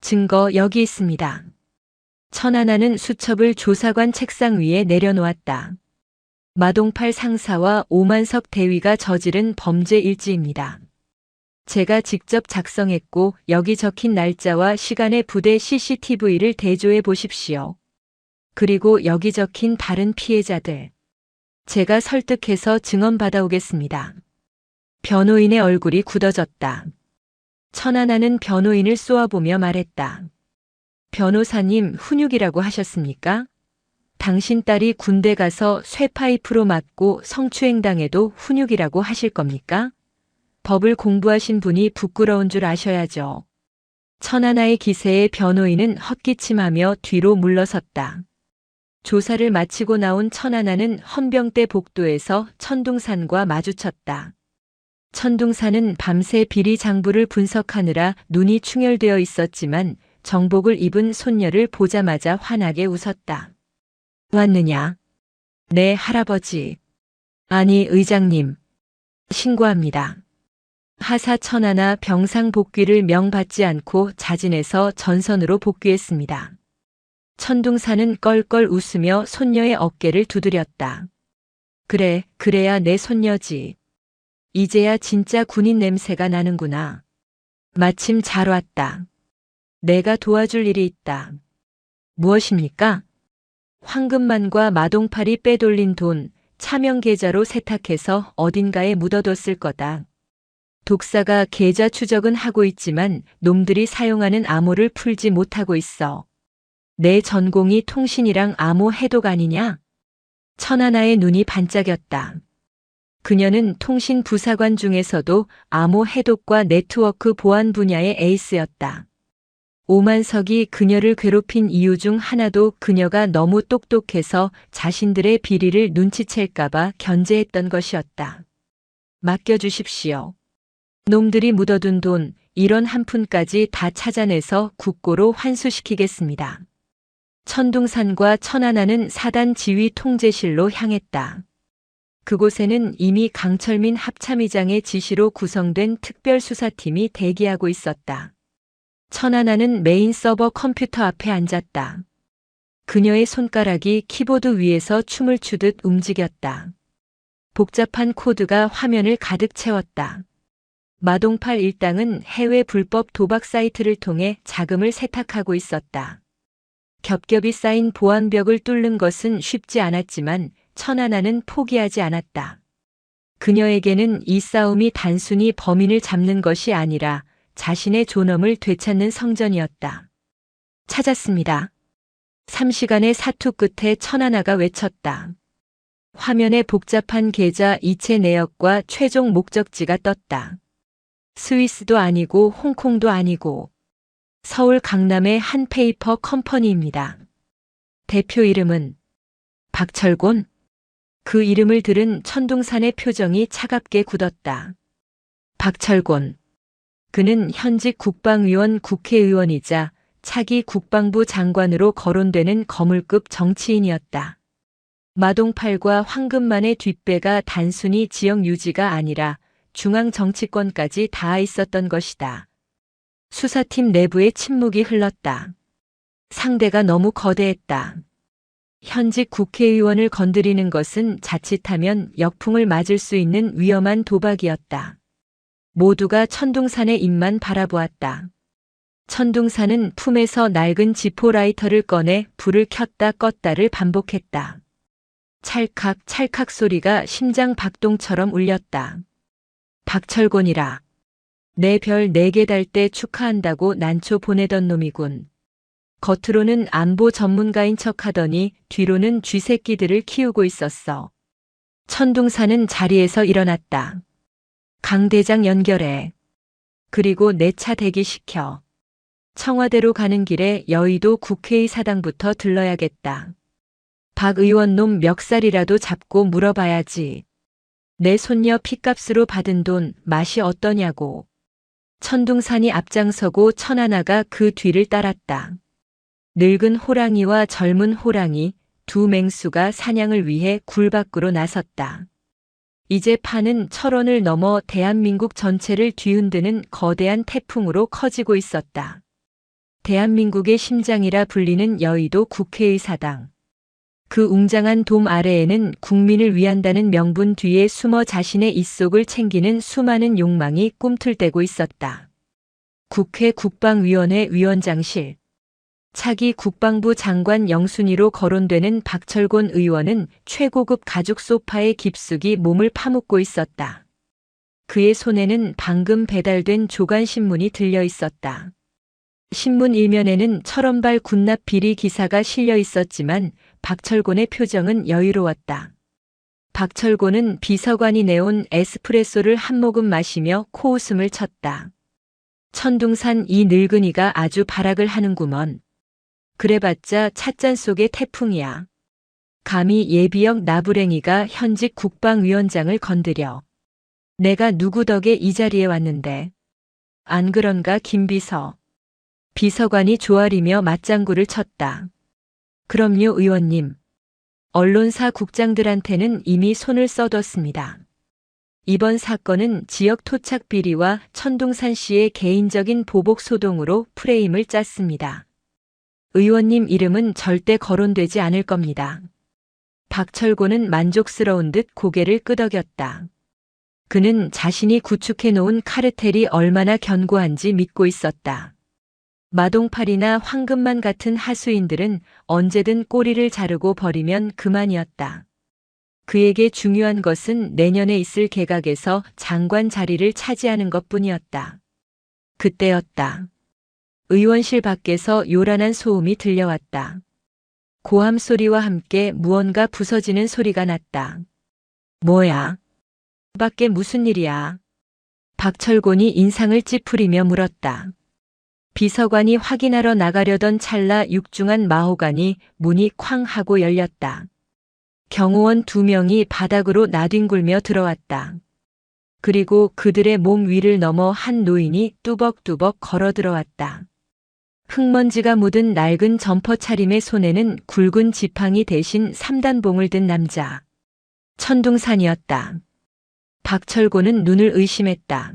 증거 여기 있습니다. 천하나는 수첩을 조사관 책상 위에 내려놓았다. 마동팔 상사와 오만석 대위가 저지른 범죄 일지입니다. 제가 직접 작성했고 여기 적힌 날짜와 시간의 부대 CCTV를 대조해 보십시오. 그리고 여기 적힌 다른 피해자들. 제가 설득해서 증언 받아오겠습니다. 변호인의 얼굴이 굳어졌다. 천하나는 변호인을 쏘아보며 말했다. 변호사님, 훈육이라고 하셨습니까? 당신 딸이 군대 가서 쇠파이프로 맞고 성추행당해도 훈육이라고 하실 겁니까? 법을 공부하신 분이 부끄러운 줄 아셔야죠. 천하나의 기세에 변호인은 헛기침하며 뒤로 물러섰다. 조사를 마치고 나온 천하나는 헌병대 복도에서 천둥산과 마주쳤다. 천둥산은 밤새 비리 장부를 분석하느라 눈이 충혈되어 있었지만 정복을 입은 손녀를 보자마자 환하게 웃었다. 왔느냐? 네, 할아버지. 아니, 의장님. 신고합니다. 하사 천하나 병상 복귀를 명받지 않고 자진해서 전선으로 복귀했습니다. 천둥산은 껄껄 웃으며 손녀의 어깨를 두드렸다. 그래, 그래야 내 손녀지. 이제야 진짜 군인 냄새가 나는구나. 마침 잘 왔다. 내가 도와줄 일이 있다. 무엇입니까? 황금만과 마동팔이 빼돌린 돈, 차명 계좌로 세탁해서 어딘가에 묻어뒀을 거다. 독사가 계좌 추적은 하고 있지만 놈들이 사용하는 암호를 풀지 못하고 있어. 내 전공이 통신이랑 암호 해독 아니냐? 천하나의 눈이 반짝였다. 그녀는 통신 부사관 중에서도 암호 해독과 네트워크 보안 분야의 에이스였다. 오만석이 그녀를 괴롭힌 이유 중 하나도 그녀가 너무 똑똑해서 자신들의 비리를 눈치챌까봐 견제했던 것이었다. 맡겨주십시오. 놈들이 묻어둔 돈 1원 한 푼까지 다 찾아내서 국고로 환수시키겠습니다. 천둥산과 천하나는 사단 지휘 통제실로 향했다. 그곳에는 이미 강철민 합참의장의 지시로 구성된 특별수사팀이 대기하고 있었다. 천하나는 메인 서버 컴퓨터 앞에 앉았다. 그녀의 손가락이 키보드 위에서 춤을 추듯 움직였다. 복잡한 코드가 화면을 가득 채웠다. 마동팔 일당은 해외 불법 도박 사이트를 통해 자금을 세탁하고 있었다. 겹겹이 쌓인 보안벽을 뚫는 것은 쉽지 않았지만 천하나는 포기하지 않았다. 그녀에게는 이 싸움이 단순히 범인을 잡는 것이 아니라 자신의 존엄을 되찾는 성전이었다. 찾았습니다. 3시간의 사투 끝에 천하나가 외쳤다. 화면에 복잡한 계좌 이체 내역과 최종 목적지가 떴다. 스위스도 아니고 홍콩도 아니고 서울 강남의 한 페이퍼 컴퍼니입니다. 대표 이름은 박철곤? 그 이름을 들은 천둥산의 표정이 차갑게 굳었다. 박철곤. 그는 현직 국방위원 국회의원이자 차기 국방부 장관으로 거론되는 거물급 정치인이었다. 마동팔과 황금만의 뒷배가 단순히 지역 유지가 아니라 중앙 정치권까지 닿아 있었던 것이다. 수사팀 내부에 침묵이 흘렀다. 상대가 너무 거대했다. 현직 국회의원을 건드리는 것은 자칫하면 역풍을 맞을 수 있는 위험한 도박이었다. 모두가 천둥산의 입만 바라보았다. 천둥산은 품에서 낡은 지포 라이터를 꺼내 불을 켰다 껐다를 반복했다. 찰칵 찰칵 소리가 심장 박동처럼 울렸다. 박철곤이라. 내 별 4개 달 때 축하한다고 난초 보내던 놈이군. 겉으로는 안보 전문가인 척하더니 뒤로는 쥐새끼들을 키우고 있었어. 천둥산은 자리에서 일어났다. 강 대장 연결해. 그리고 내 차 대기시켜. 청와대로 가는 길에 여의도 국회의 사당부터 들러야겠다. 박 의원 놈 멱살이라도 잡고 물어봐야지. 내 손녀 피값으로 받은 돈 맛이 어떠냐고. 천둥산이 앞장서고 천하나가 그 뒤를 따랐다. 늙은 호랑이와 젊은 호랑이 두 맹수가 사냥을 위해 굴 밖으로 나섰다. 이제 파는 철원을 넘어 대한민국 전체를 뒤흔드는 거대한 태풍으로 커지고 있었다. 대한민국의 심장이라 불리는 여의도 국회의사당. 그 웅장한 돔 아래에는 국민을 위한다는 명분 뒤에 숨어 자신의 입속을 챙기는 수많은 욕망이 꿈틀대고 있었다. 국회 국방위원회 위원장실. 차기 국방부 장관 영순위로 거론되는 박철곤 의원은 최고급 가죽 소파에 깊숙이 몸을 파묻고 있었다. 그의 손에는 방금 배달된 조간신문이 들려 있었다. 신문 일면에는 철원발 군납 비리 기사가 실려 있었지만 박철곤의 표정은 여유로웠다. 박철곤은 비서관이 내온 에스프레소를 한 모금 마시며 코웃음을 쳤다. 천둥산 이 늙은이가 아주 발악을 하는구먼. 그래봤자 찻잔 속의 태풍이야. 감히 예비역 나부랭이가 현직 국방위원장을 건드려. 내가 누구 덕에 이 자리에 왔는데. 안 그런가 김비서. 비서관이 조아리며 맞장구를 쳤다. 그럼요 의원님. 언론사 국장들한테는 이미 손을 써뒀습니다. 이번 사건은 지역 토착 비리와 천둥산 씨의 개인적인 보복 소동으로 프레임을 짰습니다. 의원님 이름은 절대 거론되지 않을 겁니다. 박철곤은 만족스러운 듯 고개를 끄덕였다. 그는 자신이 구축해놓은 카르텔이 얼마나 견고한지 믿고 있었다. 마동팔이나 황금만 같은 하수인들은 언제든 꼬리를 자르고 버리면 그만이었다. 그에게 중요한 것은 내년에 있을 개각에서 장관 자리를 차지하는 것뿐이었다. 그때였다. 의원실 밖에서 요란한 소음이 들려왔다. 고함 소리와 함께 무언가 부서지는 소리가 났다. 뭐야? 밖에 무슨 일이야? 박철곤이 인상을 찌푸리며 물었다. 비서관이 확인하러 나가려던 찰나 육중한 마호간이 문이 쾅 하고 열렸다. 경호원 2명이 바닥으로 나뒹굴며 들어왔다. 그리고 그들의 몸 위를 넘어 한 노인이 뚜벅뚜벅 걸어 들어왔다. 흙먼지가 묻은 낡은 점퍼 차림의 손에는 굵은 지팡이 대신 3단봉을 든 남자. 천둥산이었다. 박철곤은 눈을 의심했다.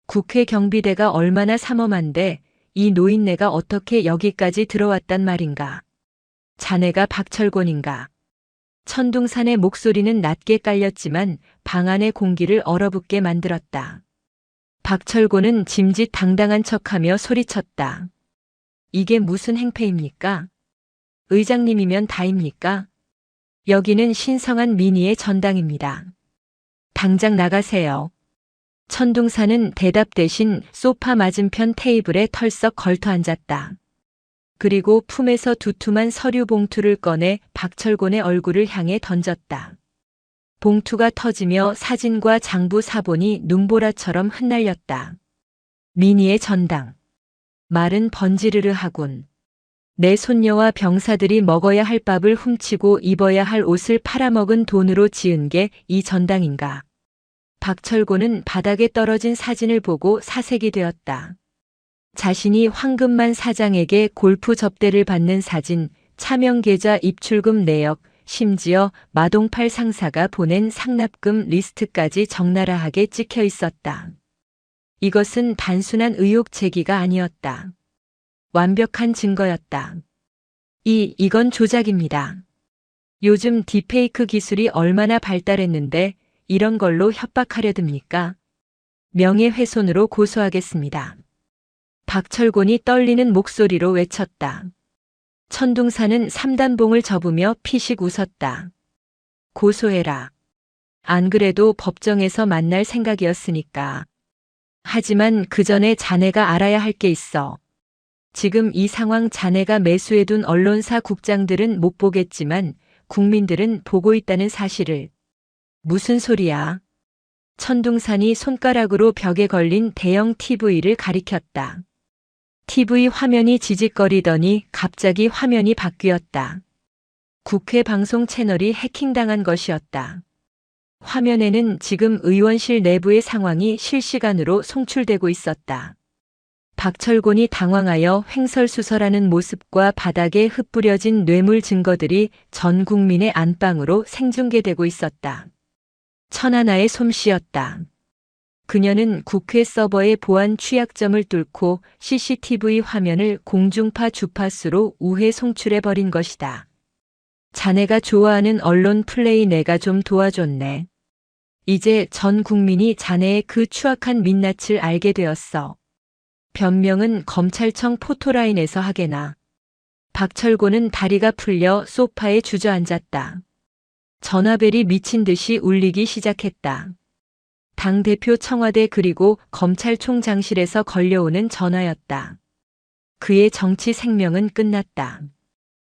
국회 경비대가 얼마나 삼엄한데 이 노인네가 어떻게 여기까지 들어왔단 말인가. 자네가 박철곤인가. 천둥산의 목소리는 낮게 깔렸지만 방 안의 공기를 얼어붙게 만들었다. 박철곤은 짐짓당당한 척하며 소리쳤다. 이게 무슨 행패입니까? 의장님이면 다입니까? 여기는 신성한 민의의 전당입니다. 당장 나가세요. 천둥산은 대답 대신 소파 맞은편 테이블에 털썩 걸터 앉았다. 그리고 품에서 두툼한 서류 봉투를 꺼내 박철곤의 얼굴을 향해 던졌다. 봉투가 터지며 사진과 장부 사본이 눈보라처럼 흩날렸다. 민의의 전당. 말은 번지르르 하군. 내 손녀와 병사들이 먹어야 할 밥을 훔치고 입어야 할 옷을 팔아먹은 돈으로 지은 게 이 전당인가. 박철곤은 바닥에 떨어진 사진을 보고 사색이 되었다. 자신이 황금만 사장에게 골프 접대를 받는 사진, 차명계좌 입출금 내역, 심지어 마동팔 상사가 보낸 상납금 리스트까지 적나라하게 찍혀 있었다. 이것은 단순한 의혹 제기가 아니었다. 완벽한 증거였다. 이건 조작입니다. 요즘 딥페이크 기술이 얼마나 발달했는데 이런 걸로 협박하려 듭니까? 명예훼손으로 고소하겠습니다. 박철곤이 떨리는 목소리로 외쳤다. 천둥산은 3단봉을 접으며 피식 웃었다. 고소해라. 안 그래도 법정에서 만날 생각이었으니까. 하지만 그 전에 자네가 알아야 할 게 있어. 지금 이 상황 자네가 매수해둔 언론사 국장들은 못 보겠지만 국민들은 보고 있다는 사실을. 무슨 소리야? 천둥산이 손가락으로 벽에 걸린 대형 TV를 가리켰다. TV 화면이 지직거리더니 갑자기 화면이 바뀌었다. 국회 방송 채널이 해킹당한 것이었다. 화면에는 지금 의원실 내부의 상황이 실시간으로 송출되고 있었다. 박철곤이 당황하여 횡설수설하는 모습과 바닥에 흩뿌려진 뇌물 증거들이 전 국민의 안방으로 생중계되고 있었다. 천하나의 솜씨였다. 그녀는 국회 서버의 보안 취약점을 뚫고 CCTV 화면을 공중파 주파수로 우회 송출해버린 것이다. 자네가 좋아하는 언론 플레이 내가 좀 도와줬네. 이제 전 국민이 자네의 그 추악한 민낯을 알게 되었어. 변명은 검찰청 포토라인에서 하게나. 박철곤은 다리가 풀려 소파에 주저앉았다. 전화벨이 미친 듯이 울리기 시작했다. 당대표 청와대 그리고 검찰총장실에서 걸려오는 전화였다. 그의 정치 생명은 끝났다.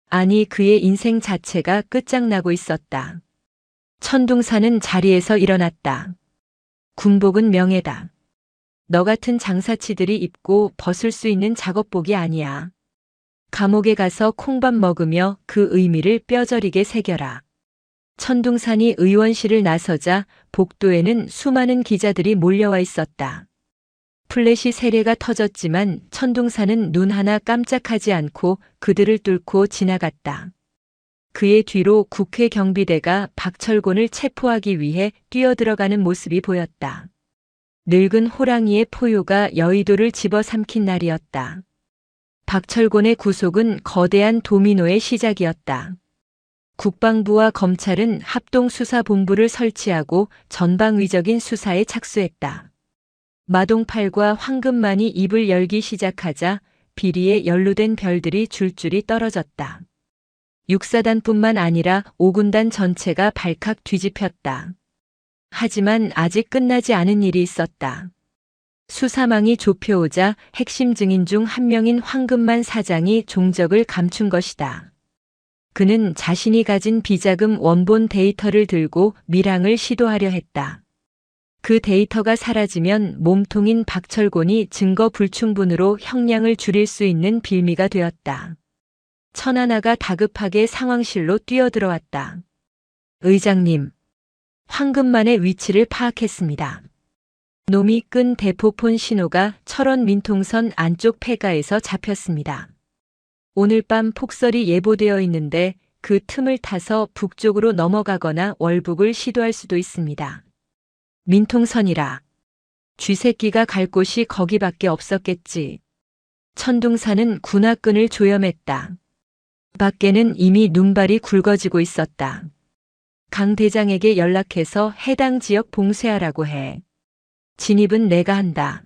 아니, 그의 인생 자체가 끝장나고 있었다. 천둥사는 자리에서 일어났다. 군복은 명예다. 너 같은 장사치들이 입고 벗을 수 있는 작업복이 아니야. 감옥에 가서 콩밥 먹으며 그 의미를 뼈저리게 새겨라. 천둥산이 의원실을 나서자 복도에는 수많은 기자들이 몰려와 있었다. 플래시 세례가 터졌지만 천둥산은 눈 하나 깜짝하지 않고 그들을 뚫고 지나갔다. 그의 뒤로 국회 경비대가 박철곤을 체포하기 위해 뛰어들어가는 모습이 보였다. 늙은 호랑이의 포효가 여의도를 집어삼킨 날이었다. 박철곤의 구속은 거대한 도미노의 시작이었다. 국방부와 검찰은 합동수사본부를 설치하고 전방위적인 수사에 착수했다. 마동팔과 황금만이 입을 열기 시작하자 비리에 연루된 별들이 줄줄이 떨어졌다. 육사단뿐만 아니라 5군단 전체가 발칵 뒤집혔다. 하지만 아직 끝나지 않은 일이 있었다. 수사망이 좁혀오자 핵심 증인 중 한 명인 황금만 사장이 종적을 감춘 것이다. 그는 자신이 가진 비자금 원본 데이터를 들고 밀항을 시도하려 했다. 그 데이터가 사라지면 몸통인 박철곤이 증거 불충분으로 형량을 줄일 수 있는 빌미가 되었다. 천하나가 다급하게 상황실로 뛰어들어왔다. 의장님, 황금만의 위치를 파악했습니다. 놈이 끈 대포폰 신호가 철원 민통선 안쪽 폐가에서 잡혔습니다. 오늘 밤 폭설이 예보되어 있는데 그 틈을 타서 북쪽으로 넘어가거나 월북을 시도할 수도 있습니다. 민통선이라. 쥐새끼가 갈 곳이 거기밖에 없었겠지. 천둥사는 군화끈을 조염했다. 밖에는 이미 눈발이 굵어지고 있었다. 강 대장에게 연락해서 해당 지역 봉쇄하라고 해. 진입은 내가 한다.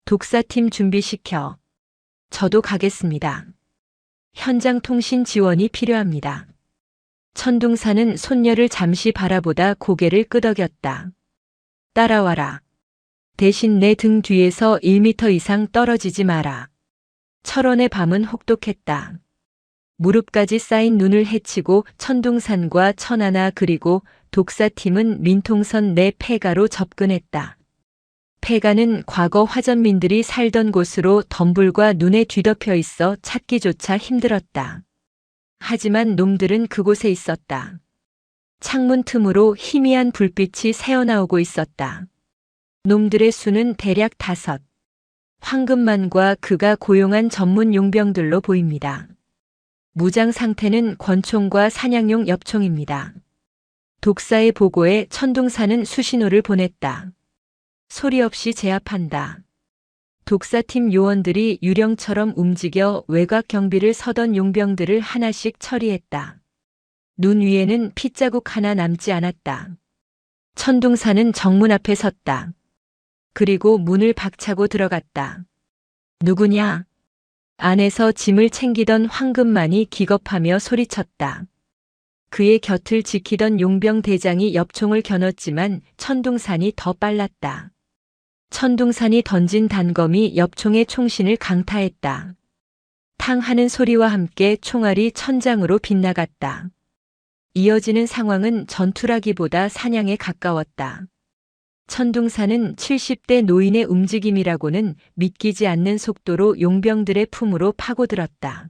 독사팀 준비시켜. 저도 가겠습니다. 현장 통신 지원이 필요합니다. 천둥사는 손녀를 잠시 바라보다 고개를 끄덕였다. 따라와라. 대신 내 등 뒤에서 1m 이상 떨어지지 마라. 철원의 밤은 혹독했다. 무릎까지 쌓인 눈을 헤치고 천둥산과 천하나 그리고 독사팀은 민통선 내 폐가로 접근했다. 폐가는 과거 화전민들이 살던 곳으로 덤불과 눈에 뒤덮여 있어 찾기조차 힘들었다. 하지만 놈들은 그곳에 있었다. 창문 틈으로 희미한 불빛이 새어나오고 있었다. 놈들의 수는 대략 5. 황금만과 그가 고용한 전문 용병들로 보입니다. 무장 상태는 권총과 사냥용 엽총입니다. 독사의 보고에 천둥사는 수신호를 보냈다. 소리 없이 제압한다. 독사팀 요원들이 유령처럼 움직여 외곽 경비를 서던 용병들을 하나씩 처리했다. 눈 위에는 핏자국 하나 남지 않았다. 천둥사는 정문 앞에 섰다. 그리고 문을 박차고 들어갔다. 누구냐? 안에서 짐을 챙기던 황금만이 기겁하며 소리쳤다. 그의 곁을 지키던 용병 대장이 엽총을 겨눴지만 천둥산이 더 빨랐다. 천둥산이 던진 단검이 엽총의 총신을 강타했다. 탕 하는 소리와 함께 총알이 천장으로 빗나갔다. 이어지는 상황은 전투라기보다 사냥에 가까웠다. 천둥산은 70대 노인의 움직임이라고는 믿기지 않는 속도로 용병들의 품으로 파고들었다.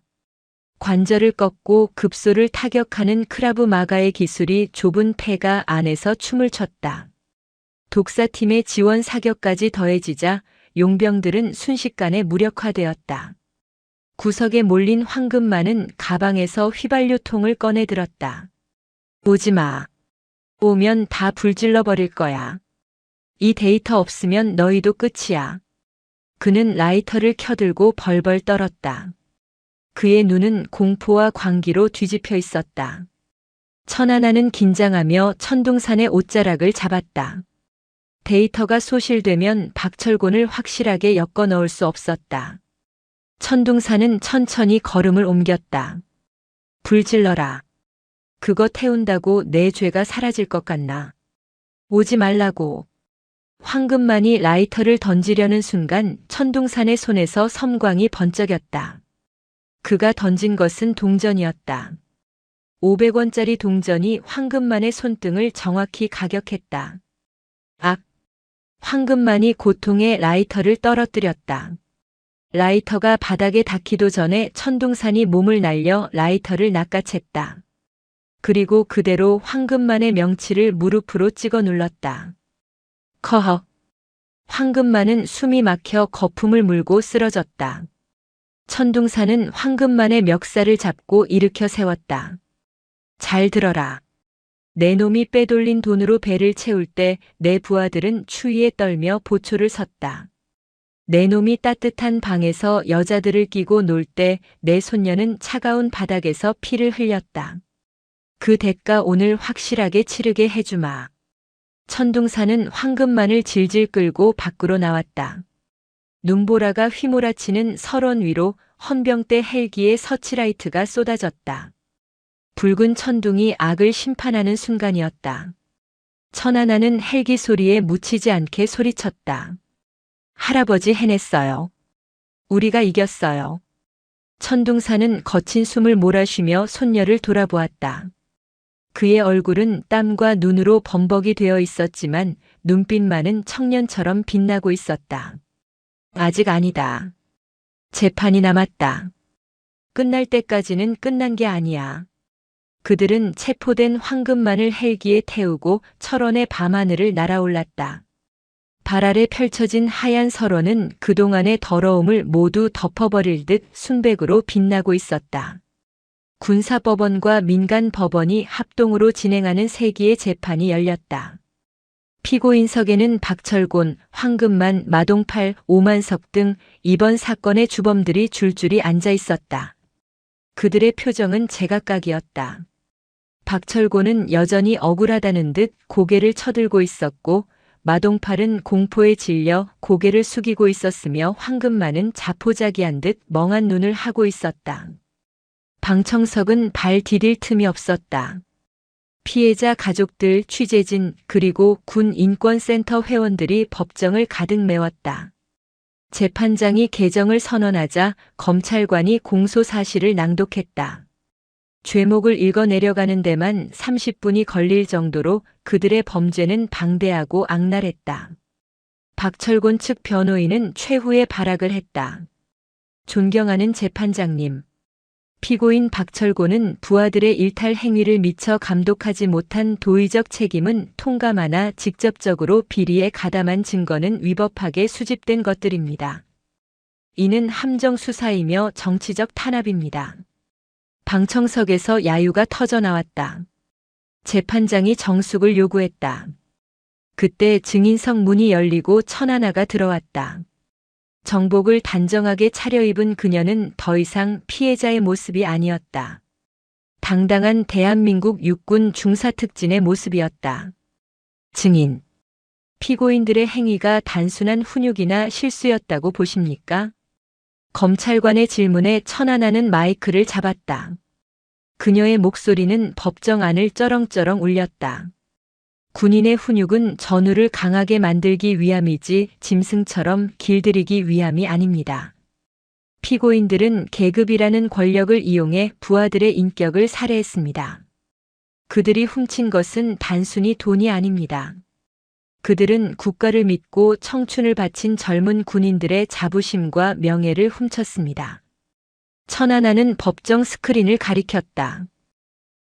관절을 꺾고 급소를 타격하는 크라브 마가의 기술이 좁은 폐가 안에서 춤을 췄다. 독사팀의 지원 사격까지 더해지자 용병들은 순식간에 무력화되었다. 구석에 몰린 황금만은 가방에서 휘발유통을 꺼내 들었다. 오지 마. 오면 다 불질러 버릴 거야. 이 데이터 없으면 너희도 끝이야. 그는 라이터를 켜들고 벌벌 떨었다. 그의 눈은 공포와 광기로 뒤집혀 있었다. 천하나는 긴장하며 천둥산의 옷자락을 잡았다. 데이터가 소실되면 박철곤을 확실하게 엮어 넣을 수 없었다. 천둥산은 천천히 걸음을 옮겼다. 불질러라. 그거 태운다고 내 죄가 사라질 것 같나. 오지 말라고. 황금만이 라이터를 던지려는 순간 천둥산의 손에서 섬광이 번쩍였다. 그가 던진 것은 동전이었다. 500원짜리 동전이 황금만의 손등을 정확히 가격했다. 악! 황금만이 고통에 라이터를 떨어뜨렸다. 라이터가 바닥에 닿기도 전에 천둥산이 몸을 날려 라이터를 낚아챘다. 그리고 그대로 황금만의 명치를 무릎으로 찍어 눌렀다. 커헉. 황금만은 숨이 막혀 거품을 물고 쓰러졌다. 천둥산은 황금만의 멱살을 잡고 일으켜 세웠다. 잘 들어라. 내 놈이 빼돌린 돈으로 배를 채울 때 내 부하들은 추위에 떨며 보초를 섰다. 내 놈이 따뜻한 방에서 여자들을 끼고 놀 때 내 손녀는 차가운 바닥에서 피를 흘렸다. 그 대가 오늘 확실하게 치르게 해주마. 천둥산은 황금만을 질질 끌고 밖으로 나왔다. 눈보라가 휘몰아치는 설원 위로 헌병대 헬기의 서치라이트가 쏟아졌다. 붉은 천둥이 악을 심판하는 순간이었다. 천하나는 헬기 소리에 묻히지 않게 소리쳤다. 할아버지 해냈어요. 우리가 이겼어요. 천둥산은 거친 숨을 몰아쉬며 손녀를 돌아보았다. 그의 얼굴은 땀과 눈으로 범벅이 되어 있었지만 눈빛만은 청년처럼 빛나고 있었다. 아직 아니다. 재판이 남았다. 끝날 때까지는 끝난 게 아니야. 그들은 체포된 황금만을 헬기에 태우고 철원의 밤하늘을 날아올랐다. 발 아래 펼쳐진 하얀 설원은 그동안의 더러움을 모두 덮어버릴 듯 순백으로 빛나고 있었다. 군사법원과 민간법원이 합동으로 진행하는 세기의 재판이 열렸다. 피고인석에는 박철곤, 황금만, 마동팔, 오만석 등 이번 사건의 주범들이 줄줄이 앉아 있었다. 그들의 표정은 제각각이었다. 박철곤은 여전히 억울하다는 듯 고개를 쳐들고 있었고 마동팔은 공포에 질려 고개를 숙이고 있었으며 황금만은 자포자기한 듯 멍한 눈을 하고 있었다. 방청석은 발 디딜 틈이 없었다. 피해자 가족들, 취재진, 그리고 군 인권센터 회원들이 법정을 가득 메웠다. 재판장이 개정을 선언하자 검찰관이 공소 사실을 낭독했다. 죄목을 읽어 내려가는 데만 30분이 걸릴 정도로 그들의 범죄는 방대하고 악랄했다. 박철곤 측 변호인은 최후의 발악을 했다. 존경하는 재판장님. 피고인 박철곤은 부하들의 일탈 행위를 미처 감독하지 못한 도의적 책임은 통감하나 직접적으로 비리에 가담한 증거는 위법하게 수집된 것들입니다. 이는 함정 수사이며 정치적 탄압입니다. 방청석에서 야유가 터져 나왔다. 재판장이 정숙을 요구했다. 그때 증인석 문이 열리고 천하나가 들어왔다. 정복을 단정하게 차려입은 그녀는 더 이상 피해자의 모습이 아니었다. 당당한 대한민국 육군 중사특진의 모습이었다. 증인. 피고인들의 행위가 단순한 훈육이나 실수였다고 보십니까? 검찰관의 질문에 천하나는 마이크를 잡았다. 그녀의 목소리는 법정 안을 쩌렁쩌렁 울렸다. 군인의 훈육은 전우를 강하게 만들기 위함이지 짐승처럼 길들이기 위함이 아닙니다. 피고인들은 계급이라는 권력을 이용해 부하들의 인격을 살해했습니다. 그들이 훔친 것은 단순히 돈이 아닙니다. 그들은 국가를 믿고 청춘을 바친 젊은 군인들의 자부심과 명예를 훔쳤습니다. 천하나는 법정 스크린을 가리켰다.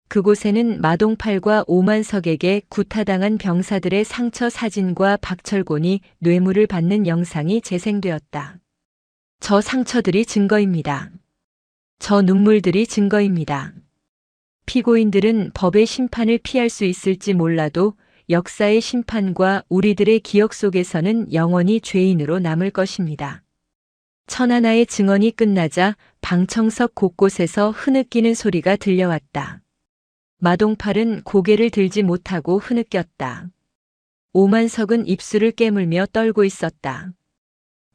그곳에는 마동팔과 오만석에게 구타당한 병사들의 상처 사진과 박철곤이 뇌물을 받는 영상이 재생되었다. 저 상처들이 증거입니다. 저 눈물들이 증거입니다. 피고인들은 법의 심판을 피할 수 있을지 몰라도 역사의 심판과 우리들의 기억 속에서는 영원히 죄인으로 남을 것입니다. 천하나의 증언이 끝나자 방청석 곳곳에서 흐느끼는 소리가 들려왔다. 마동팔은 고개를 들지 못하고 흐느꼈다. 오만석은 입술을 깨물며 떨고 있었다.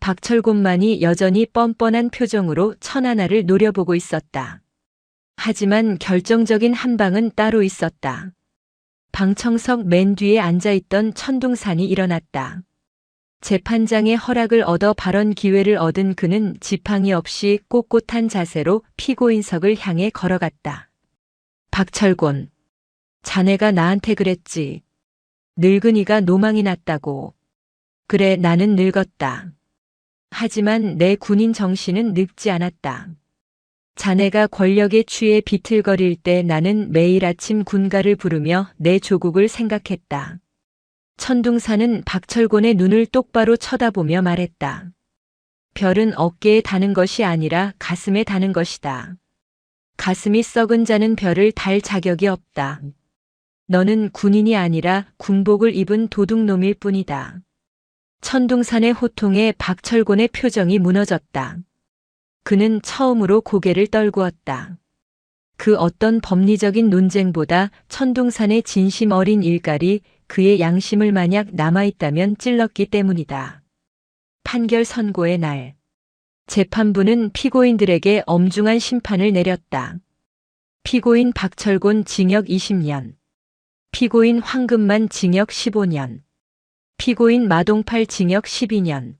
박철곤만이 여전히 뻔뻔한 표정으로 천하나를 노려보고 있었다. 하지만 결정적인 한 방은 따로 있었다. 방청석 맨 뒤에 앉아있던 천둥산이 일어났다. 재판장의 허락을 얻어 발언 기회를 얻은 그는 지팡이 없이 꼿꼿한 자세로 피고인석을 향해 걸어갔다. 박철곤, 자네가 나한테 그랬지. 늙은이가 노망이 났다고. 그래, 나는 늙었다. 하지만 내 군인 정신은 늙지 않았다. 자네가 권력에 취해 비틀거릴 때 나는 매일 아침 군가를 부르며 내 조국을 생각했다. 천둥산은 박철곤의 눈을 똑바로 쳐다보며 말했다. 별은 어깨에 다는 것이 아니라 가슴에 다는 것이다. 가슴이 썩은 자는 별을 달 자격이 없다. 너는 군인이 아니라 군복을 입은 도둑놈일 뿐이다. 천둥산의 호통에 박철곤의 표정이 무너졌다. 그는 처음으로 고개를 떨구었다. 그 어떤 법리적인 논쟁보다 천둥산의 진심 어린 일갈이 그의 양심을 만약 남아있다면 찔렀기 때문이다. 판결 선고의 날. 재판부는 피고인들에게 엄중한 심판을 내렸다. 피고인 박철곤 징역 20년. 피고인 황금만 징역 15년. 피고인 마동팔 징역 12년.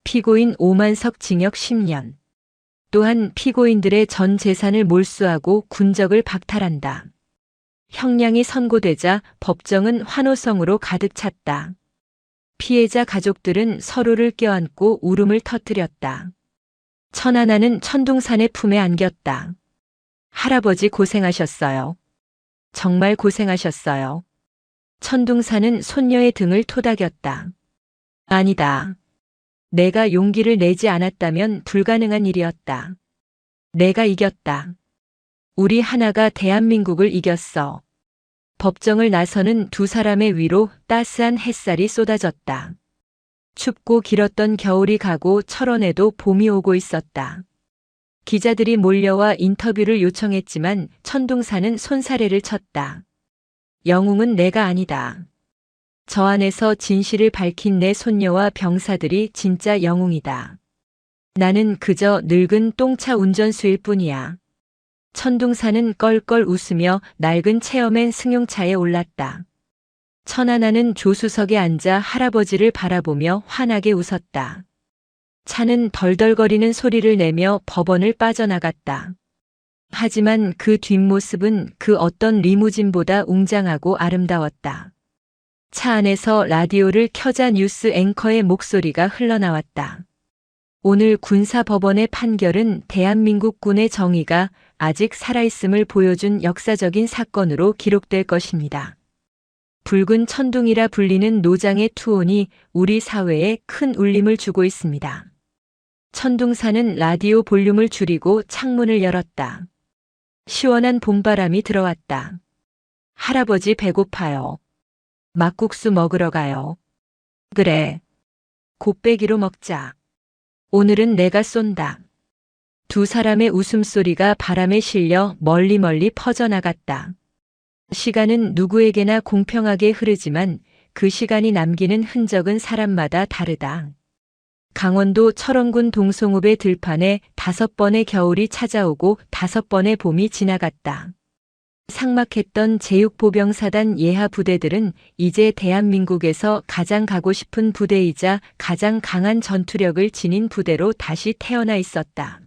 피고인 오만석 징역 10년. 또한 피고인들의 전 재산을 몰수하고 군적을 박탈한다. 형량이 선고되자 법정은 환호성으로 가득 찼다. 피해자 가족들은 서로를 껴안고 울음을 터뜨렸다. 천하나는 천둥산의 품에 안겼다. 할아버지 고생하셨어요. 정말 고생하셨어요. 천둥산은 손녀의 등을 토닥였다. 아니다. 내가 용기를 내지 않았다면 불가능한 일이었다. 내가 이겼다. 우리 하나가 대한민국을 이겼어. 법정을 나서는 두 사람의 위로 따스한 햇살이 쏟아졌다. 춥고 길었던 겨울이 가고 철원에도 봄이 오고 있었다. 기자들이 몰려와 인터뷰를 요청했지만 천둥산은 손사래를 쳤다. 영웅은 내가 아니다. 저 안에서 진실을 밝힌 내 손녀와 병사들이 진짜 영웅이다. 나는 그저 늙은 똥차 운전수일 뿐이야. 천둥산은 껄껄 웃으며 낡은 체어맨 승용차에 올랐다. 천하나는 조수석에 앉아 할아버지를 바라보며 환하게 웃었다. 차는 덜덜거리는 소리를 내며 법원을 빠져나갔다. 하지만 그 뒷모습은 그 어떤 리무진보다 웅장하고 아름다웠다. 차 안에서 라디오를 켜자 뉴스 앵커의 목소리가 흘러나왔다. 오늘 군사법원의 판결은 대한민국 군의 정의가 아직 살아있음을 보여준 역사적인 사건으로 기록될 것입니다. 붉은 천둥이라 불리는 노장의 투혼이 우리 사회에 큰 울림을 주고 있습니다. 천둥산은 라디오 볼륨을 줄이고 창문을 열었다. 시원한 봄바람이 들어왔다. 할아버지 배고파요. 막국수 먹으러 가요. 그래. 곱빼기로 먹자. 오늘은 내가 쏜다. 두 사람의 웃음소리가 바람에 실려 멀리 퍼져나갔다. 시간은 누구에게나 공평하게 흐르지만 그 시간이 남기는 흔적은 사람마다 다르다. 강원도 철원군 동송읍의 들판에 5번의 겨울이 찾아오고 5번의 봄이 지나갔다. 삭막했던 제육보병사단 예하 부대들은 이제 대한민국에서 가장 가고 싶은 부대이자 가장 강한 전투력을 지닌 부대로 다시 태어나 있었다.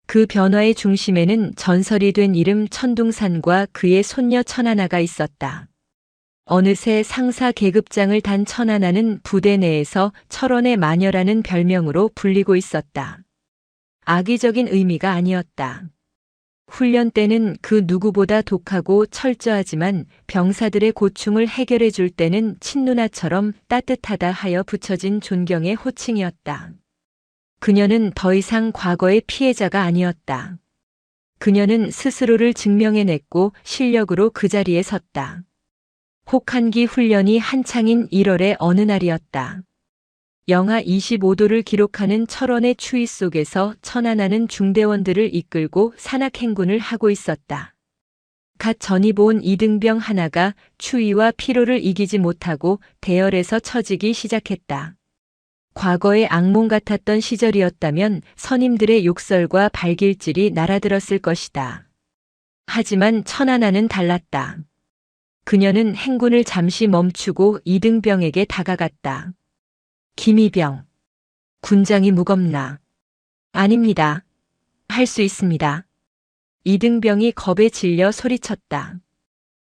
그 변화의 중심에는 전설이 된 이름 천둥산과 그의 손녀 천하나가 있었다. 어느새 상사 계급장을 단 천하나는 부대 내에서 철원의 마녀라는 별명으로 불리고 있었다. 악의적인 의미가 아니었다. 훈련 때는 그 누구보다 독하고 철저하지만 병사들의 고충을 해결해 줄 때는 친누나처럼 따뜻하다 하여 붙여진 존경의 호칭이었다. 그녀는 더 이상 과거의 피해자가 아니었다. 그녀는 스스로를 증명해냈고 실력으로 그 자리에 섰다. 혹한기 훈련이 한창인 1월의 어느 날이었다. 영하 25도를 기록하는 철원의 추위 속에서 천안하는 중대원들을 이끌고 산악행군을 하고 있었다. 갓 전입 온 이등병 하나가 추위와 피로를 이기지 못하고 대열에서 처지기 시작했다. 과거의 악몽 같았던 시절이었다면 선임들의 욕설과 발길질이 날아들었을 것이다. 하지만 천안하는 달랐다. 그녀는 행군을 잠시 멈추고 이등병에게 다가갔다. 김이병. 군장이 무겁나? 아닙니다. 할 수 있습니다. 이등병이 겁에 질려 소리쳤다.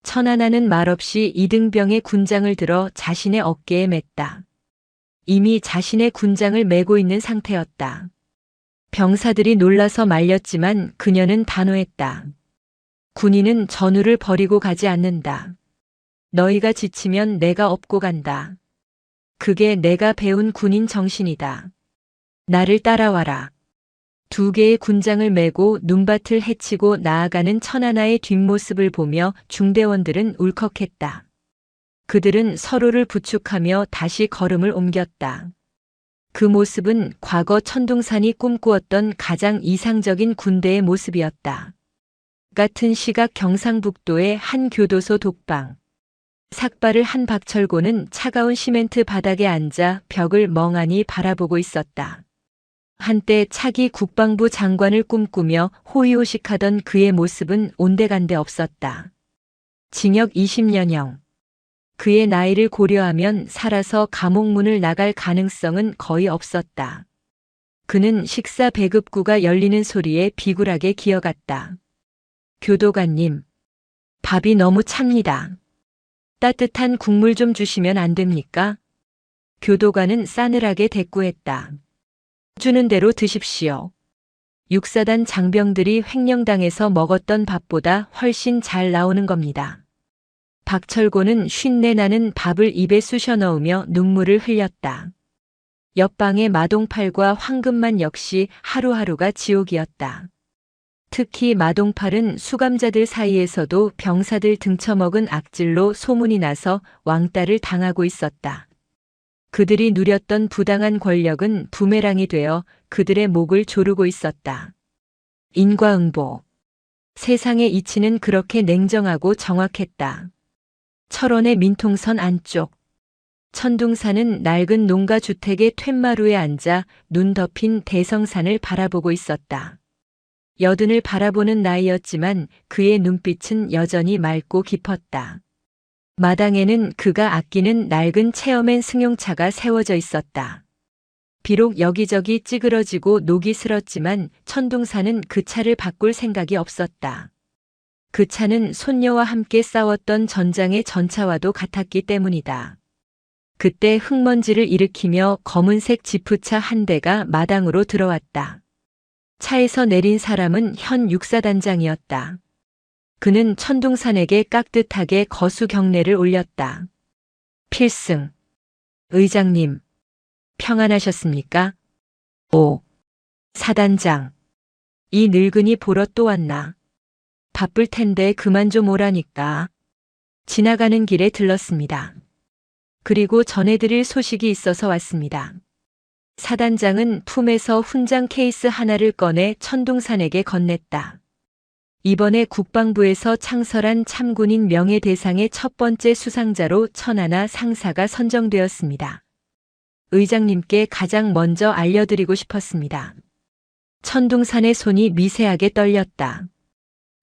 천안하는 말없이 이등병의 군장을 들어 자신의 어깨에 맸다. 이미 자신의 군장을 메고 있는 상태였다. 병사들이 놀라서 말렸지만 그녀는 단호했다. 군인은 전우를 버리고 가지 않는다. 너희가 지치면 내가 업고 간다. 그게 내가 배운 군인 정신이다. 나를 따라와라. 2개의 군장을 메고 눈밭을 헤치고 나아가는 천하나의 뒷모습을 보며 중대원들은 울컥했다. 그들은 서로를 부축하며 다시 걸음을 옮겼다. 그 모습은 과거 천둥산이 꿈꾸었던 가장 이상적인 군대의 모습이었다. 같은 시각 경상북도의 한 교도소 독방. 삭발을 한 박철고는 차가운 시멘트 바닥에 앉아 벽을 멍하니 바라보고 있었다. 한때 차기 국방부 장관을 꿈꾸며 호의호식하던 그의 모습은 온데간데 없었다. 징역 20년형. 그의 나이를 고려하면 살아서 감옥문을 나갈 가능성은 거의 없었다. 그는 식사 배급구가 열리는 소리에 비굴하게 기어갔다. 교도관님, 밥이 너무 찹니다. 따뜻한 국물 좀 주시면 안 됩니까? 교도관은 싸늘하게 대꾸했다. 주는 대로 드십시오. 육사단 장병들이 횡령당해서 먹었던 밥보다 훨씬 잘 나오는 겁니다. 박철고는 쉰내 나는 밥을 입에 쑤셔 넣으며 눈물을 흘렸다. 옆방의 마동팔과 황금만 역시 하루하루가 지옥이었다. 특히 마동팔은 수감자들 사이에서도 병사들 등쳐먹은 악질로 소문이 나서 왕따를 당하고 있었다. 그들이 누렸던 부당한 권력은 부메랑이 되어 그들의 목을 조르고 있었다. 인과응보. 세상의 이치는 그렇게 냉정하고 정확했다. 철원의 민통선 안쪽. 천둥산은 낡은 농가주택의 툇마루에 앉아 눈 덮인 대성산을 바라보고 있었다. 여든을 바라보는 나이였지만 그의 눈빛은 여전히 맑고 깊었다. 마당에는 그가 아끼는 낡은 체어맨 승용차가 세워져 있었다. 비록 여기저기 찌그러지고 녹이 슬었지만 천둥산은 그 차를 바꿀 생각이 없었다. 그 차는 손녀와 함께 싸웠던 전장의 전차와도 같았기 때문이다. 그때 흙먼지를 일으키며 검은색 지프차 한 대가 마당으로 들어왔다. 차에서 내린 사람은 현 육사단장이었다. 그는 천둥산에게 깍듯하게 거수 경례를 올렸다. 필승. 의장님. 평안하셨습니까? 오. 사단장. 이 늙은이 보러 또 왔나? 바쁠 텐데 그만 좀 오라니까. 지나가는 길에 들렀습니다. 그리고 전해드릴 소식이 있어서 왔습니다. 사단장은 품에서 훈장 케이스 하나를 꺼내 천둥산에게 건넸다. 이번에 국방부에서 창설한 참군인 명예대상의 첫 번째 수상자로 천하나 상사가 선정되었습니다. 의장님께 가장 먼저 알려드리고 싶었습니다. 천둥산의 손이 미세하게 떨렸다.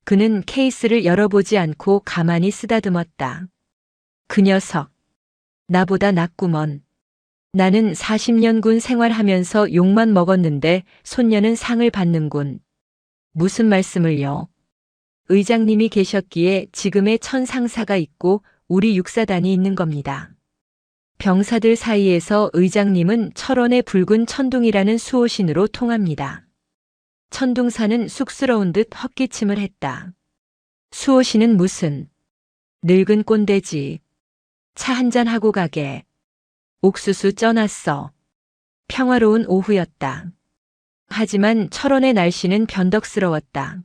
그는 케이스를 열어보지 않고 가만히 쓰다듬었다. 그 녀석. 나보다 낫구먼. 나는 40년 군 생활하면서 욕만 먹었는데 손녀는 상을 받는군. 무슨 말씀을요? 의장님이 계셨기에 지금의 천상사가 있고 우리 육사단이 있는 겁니다. 병사들 사이에서 의장님은 철원의 붉은 천둥이라는 수호신으로 통합니다. 천둥사는 쑥스러운 듯 헛기침을 했다. 수호신은 무슨? 늙은 꼰대지. 차 한잔 하고 가게. 옥수수 쪄놨어. 평화로운 오후였다. 하지만 철원의 날씨는 변덕스러웠다.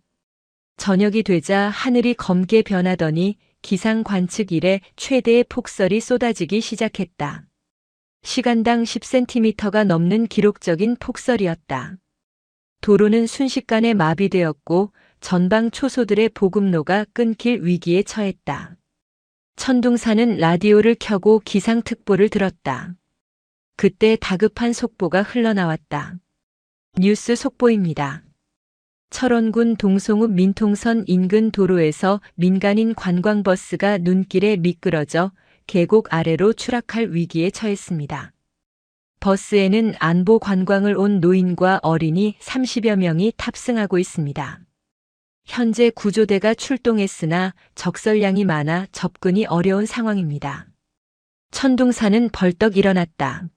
저녁이 되자 하늘이 검게 변하더니 기상 관측 이래 최대의 폭설이 쏟아지기 시작했다. 시간당 10cm가 넘는 기록적인 폭설이었다. 도로는 순식간에 마비되었고 전방 초소들의 보급로가 끊길 위기에 처했다. 천둥사는 라디오를 켜고 기상특보를 들었다. 그때 다급한 속보가 흘러나왔다. 뉴스 속보입니다. 철원군 동송읍 민통선 인근 도로에서 민간인 관광버스가 눈길에 미끄러져 계곡 아래로 추락할 위기에 처했습니다. 버스에는 안보 관광을 온 노인과 어린이 30여 명이 탑승하고 있습니다. 현재 구조대가 출동했으나 적설량이 많아 접근이 어려운 상황입니다. 천둥사는 벌떡 일어났다.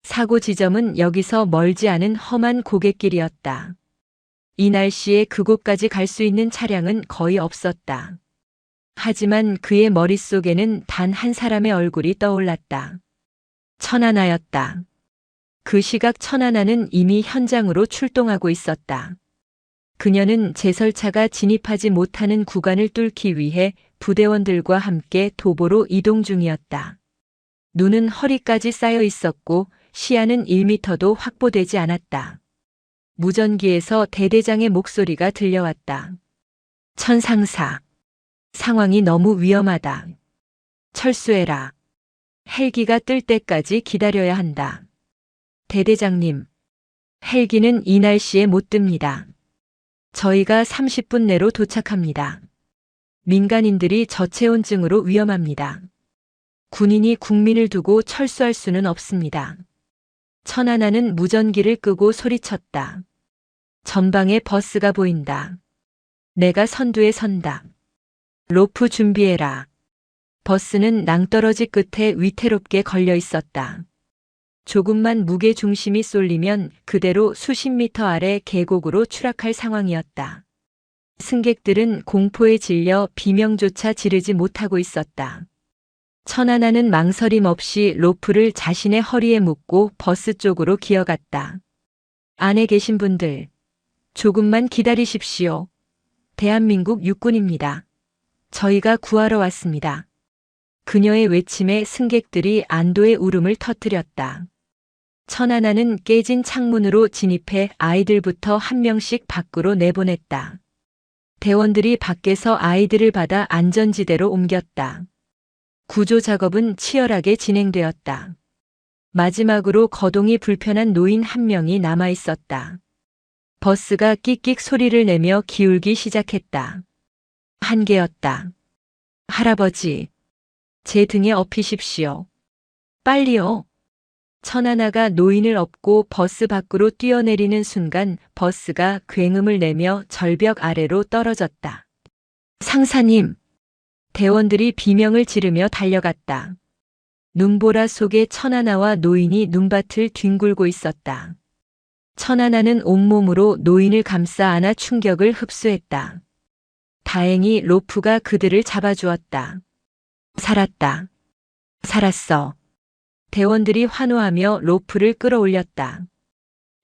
사고 지점은 여기서 멀지 않은 험한 고갯길이었다. 이 날씨에 그곳까지 갈 수 있는 차량은 거의 없었다. 하지만 그의 머릿속에는 단 한 사람의 얼굴이 떠올랐다. 천하나였다. 그 시각 천하나는 이미 현장으로 출동하고 있었다. 그녀는 제설차가 진입하지 못하는 구간을 뚫기 위해 부대원들과 함께 도보로 이동 중이었다. 눈은 허리까지 쌓여 있었고 시야는 1m도 확보되지 않았다. 무전기에서 대대장의 목소리가 들려왔다. 천상사. 상황이 너무 위험하다. 철수해라. 헬기가 뜰 때까지 기다려야 한다. 대대장님. 헬기는 이 날씨에 못 뜹니다. 저희가 30분 내로 도착합니다. 민간인들이 저체온증으로 위험합니다. 군인이 국민을 두고 철수할 수는 없습니다. 천하나는 무전기를 끄고 소리쳤다. 전방에 버스가 보인다. 내가 선두에 선다. 로프 준비해라. 버스는 낭떠러지 끝에 위태롭게 걸려 있었다. 조금만 무게 중심이 쏠리면 그대로 수십 미터 아래 계곡으로 추락할 상황이었다. 승객들은 공포에 질려 비명조차 지르지 못하고 있었다. 천하나는 망설임 없이 로프를 자신의 허리에 묶고 버스 쪽으로 기어갔다. 안에 계신 분들, 조금만 기다리십시오. 대한민국 육군입니다. 저희가 구하러 왔습니다. 그녀의 외침에 승객들이 안도의 울음을 터뜨렸다. 천하나는 깨진 창문으로 진입해 아이들부터 한 명씩 밖으로 내보냈다. 대원들이 밖에서 아이들을 받아 안전지대로 옮겼다. 구조 작업은 치열하게 진행되었다. 마지막으로 거동이 불편한 노인 한 명이 남아 있었다. 버스가 끽끽 소리를 내며 기울기 시작했다. 한계였다. 할아버지, 제 등에 업히십시오. 빨리요. 천하나가 노인을 업고 버스 밖으로 뛰어내리는 순간 버스가 굉음을 내며 절벽 아래로 떨어졌다. 상사님! 대원들이 비명을 지르며 달려갔다. 눈보라 속에 천하나와 노인이 눈밭을 뒹굴고 있었다. 천하나는 온몸으로 노인을 감싸 안아 충격을 흡수했다. 다행히 로프가 그들을 잡아주었다. 살았다. 살았어. 대원들이 환호하며 로프를 끌어올렸다.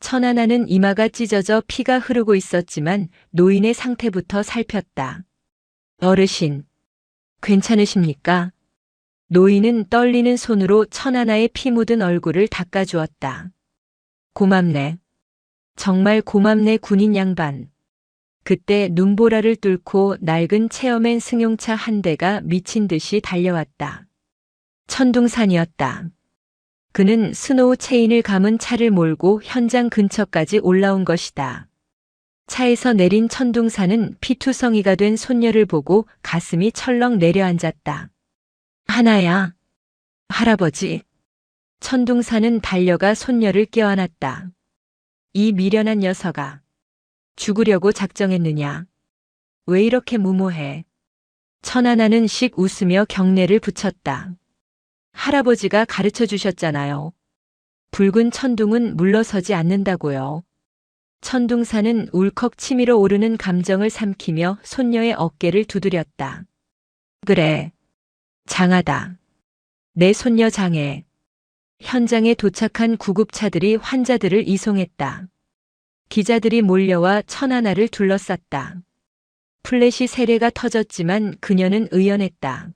천하나는 이마가 찢어져 피가 흐르고 있었지만 노인의 상태부터 살폈다. 어르신, 괜찮으십니까? 노인은 떨리는 손으로 천하나의 피 묻은 얼굴을 닦아주었다. 고맙네. 정말 고맙네 군인 양반. 그때 눈보라를 뚫고 낡은 체어맨 승용차 한 대가 미친 듯이 달려왔다. 천둥산이었다. 그는 스노우 체인을 감은 차를 몰고 현장 근처까지 올라온 것이다. 차에서 내린 천둥산은 피투성이가 된 손녀를 보고 가슴이 철렁 내려앉았다. 하나야. 할아버지. 천둥산은 달려가 손녀를 껴안았다. 이 미련한 녀석아. 죽으려고 작정했느냐. 왜 이렇게 무모해. 천하나는 씩 웃으며 경례를 붙였다. 할아버지가 가르쳐 주셨잖아요. 붉은 천둥은 물러서지 않는다고요. 천둥산은 울컥 치밀어 오르는 감정을 삼키며 손녀의 어깨를 두드렸다. 그래. 장하다. 내 손녀 장해. 현장에 도착한 구급차들이 환자들을 이송했다. 기자들이 몰려와 천하나를 둘러쌌다. 플래시 세례가 터졌지만 그녀는 의연했다.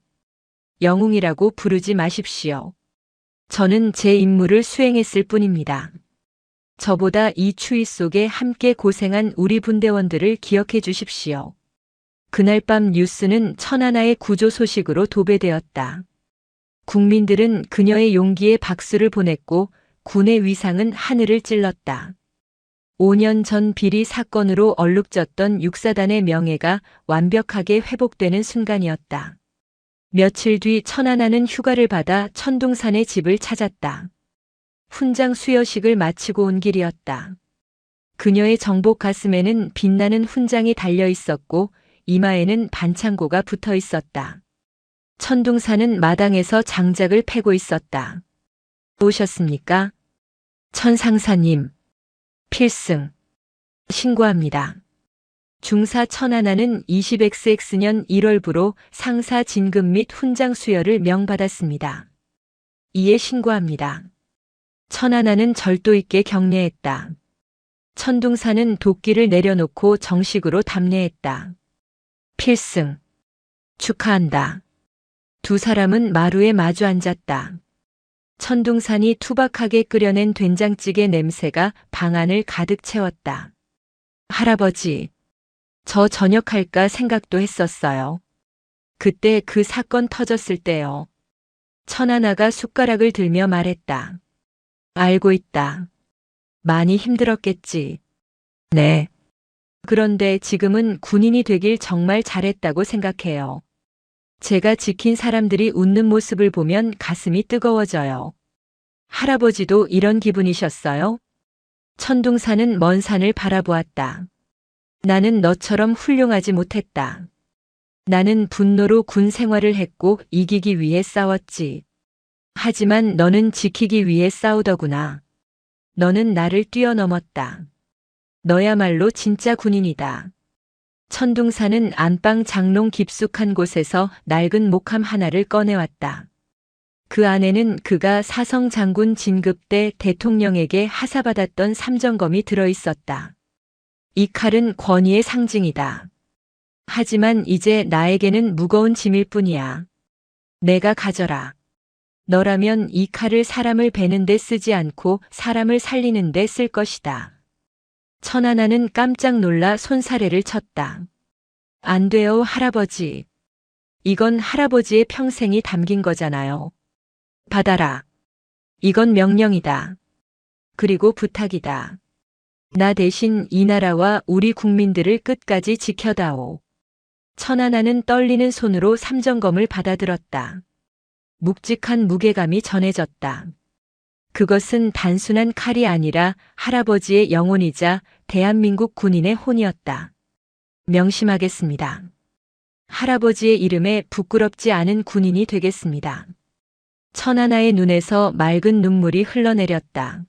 영웅이라고 부르지 마십시오. 저는 제 임무를 수행했을 뿐입니다. 저보다 이 추위 속에 함께 고생한 우리 분대원들을 기억해 주십시오. 그날 밤 뉴스는 천안하의 구조 소식으로 도배되었다. 국민들은 그녀의 용기에 박수를 보냈고 군의 위상은 하늘을 찔렀다. 5년 전 비리 사건으로 얼룩졌던 육사단의 명예가 완벽하게 회복되는 순간이었다. 며칠 뒤 천안하는 휴가를 받아 천둥산의 집을 찾았다. 훈장 수여식을 마치고 온 길이었다. 그녀의 정복 가슴에는 빛나는 훈장이 달려 있었고 이마에는 반창고가 붙어 있었다. 천둥산은 마당에서 장작을 패고 있었다. 오셨습니까? 천상사님. 필승. 신고합니다. 중사 천안하는 20XX년 1월부로 상사 진급 및 훈장 수여를 명받았습니다. 이에 신고합니다. 천안하는 절도 있게 격려했다. 천둥산은 도끼를 내려놓고 정식으로 답례했다. 필승. 축하한다. 두 사람은 마루에 마주 앉았다. 천둥산이 투박하게 끓여낸 된장찌개 냄새가 방 안을 가득 채웠다. 할아버지, 저 전역할까 생각도 했었어요. 그때 그 사건 터졌을 때요. 천하나가 숟가락을 들며 말했다. 알고 있다. 많이 힘들었겠지. 네. 그런데 지금은 군인이 되길 정말 잘했다고 생각해요. 제가 지킨 사람들이 웃는 모습을 보면 가슴이 뜨거워져요. 할아버지도 이런 기분이셨어요? 천둥산은 먼 산을 바라보았다. 나는 너처럼 훌륭하지 못했다. 나는 분노로 군 생활을 했고 이기기 위해 싸웠지. 하지만 너는 지키기 위해 싸우더구나. 너는 나를 뛰어넘었다. 너야말로 진짜 군인이다. 천둥산은 안방 장롱 깊숙한 곳에서 낡은 목함 하나를 꺼내왔다. 그 안에는 그가 사성 장군 진급 때 대통령에게 하사받았던 삼정검이 들어있었다. 이 칼은 권위의 상징이다. 하지만 이제 나에게는 무거운 짐일 뿐이야. 내가 가져라. 너라면 이 칼을 사람을 베는 데 쓰지 않고 사람을 살리는 데 쓸 것이다. 천하나는 깜짝 놀라 손사래를 쳤다. 안 돼요, 할아버지. 이건 할아버지의 평생이 담긴 거잖아요. 받아라. 이건 명령이다. 그리고 부탁이다. 나 대신 이 나라와 우리 국민들을 끝까지 지켜다오. 천하나는 떨리는 손으로 삼정검을 받아들었다. 묵직한 무게감이 전해졌다. 그것은 단순한 칼이 아니라 할아버지의 영혼이자 대한민국 군인의 혼이었다. 명심하겠습니다. 할아버지의 이름에 부끄럽지 않은 군인이 되겠습니다. 천하나의 눈에서 맑은 눈물이 흘러내렸다.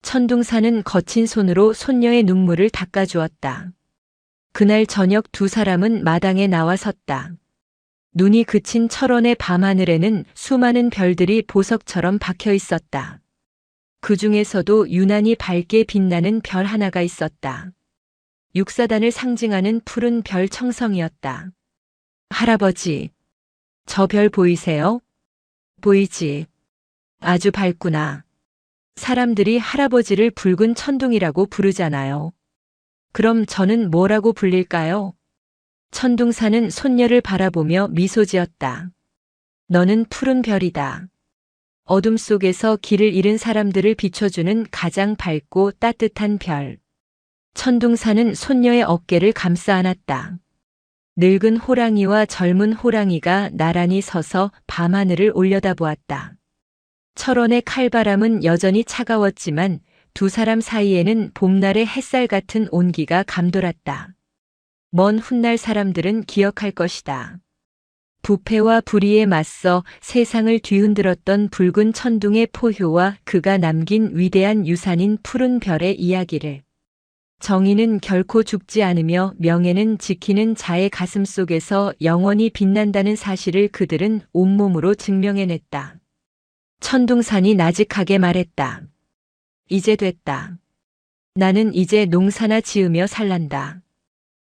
천둥산은 거친 손으로 손녀의 눈물을 닦아주었다. 그날 저녁 두 사람은 마당에 나와 섰다. 눈이 그친 철원의 밤하늘에는 수많은 별들이 보석처럼 박혀 있었다. 그 중에서도 유난히 밝게 빛나는 별 하나가 있었다. 육사단을 상징하는 푸른 별 청성이었다. 할아버지, 저 별 보이세요? 보이지? 아주 밝구나. 사람들이 할아버지를 붉은 천둥이라고 부르잖아요. 그럼 저는 뭐라고 불릴까요? 천둥산은 손녀를 바라보며 미소 지었다. 너는 푸른 별이다. 어둠 속에서 길을 잃은 사람들을 비춰주는 가장 밝고 따뜻한 별. 천둥산은 손녀의 어깨를 감싸 안았다. 늙은 호랑이와 젊은 호랑이가 나란히 서서 밤하늘을 올려다보았다. 철원의 칼바람은 여전히 차가웠지만 두 사람 사이에는 봄날의 햇살 같은 온기가 감돌았다. 먼 훗날 사람들은 기억할 것이다. 부패와 불의에 맞서 세상을 뒤흔들었던 붉은 천둥의 포효와 그가 남긴 위대한 유산인 푸른 별의 이야기를. 정의는 결코 죽지 않으며 명예는 지키는 자의 가슴 속에서 영원히 빛난다는 사실을 그들은 온몸으로 증명해냈다. 천둥산이 나직하게 말했다. 이제 됐다. 나는 이제 농사나 지으며 살란다.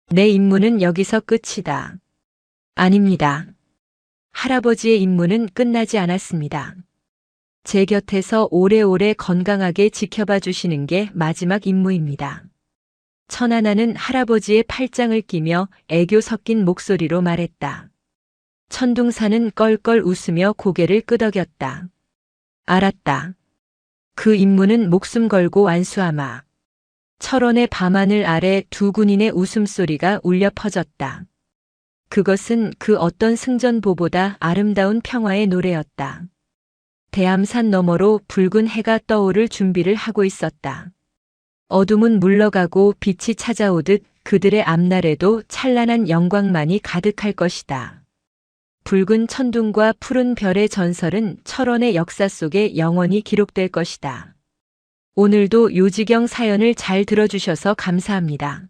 내 임무는 여기서 끝이다. 아닙니다. 할아버지의 임무는 끝나지 않았습니다. 제 곁에서 오래오래 건강하게 지켜봐 주시는 게 마지막 임무입니다. 천하나는 할아버지의 팔짱을 끼며 애교 섞인 목소리로 말했다. 천둥사는 껄껄 웃으며 고개를 끄덕였다. 알았다. 그 임무는 목숨 걸고 완수하마. 철원의 밤하늘 아래 두 군인의 웃음소리가 울려 퍼졌다. 그것은 그 어떤 승전보보다 아름다운 평화의 노래였다. 대암산 너머로 붉은 해가 떠오를 준비를 하고 있었다. 어둠은 물러가고 빛이 찾아오듯 그들의 앞날에도 찬란한 영광만이 가득할 것이다. 붉은 천둥과 푸른 별의 전설은 철원의 역사 속에 영원히 기록될 것이다. 오늘도 요지경 사연을 잘 들어주셔서 감사합니다.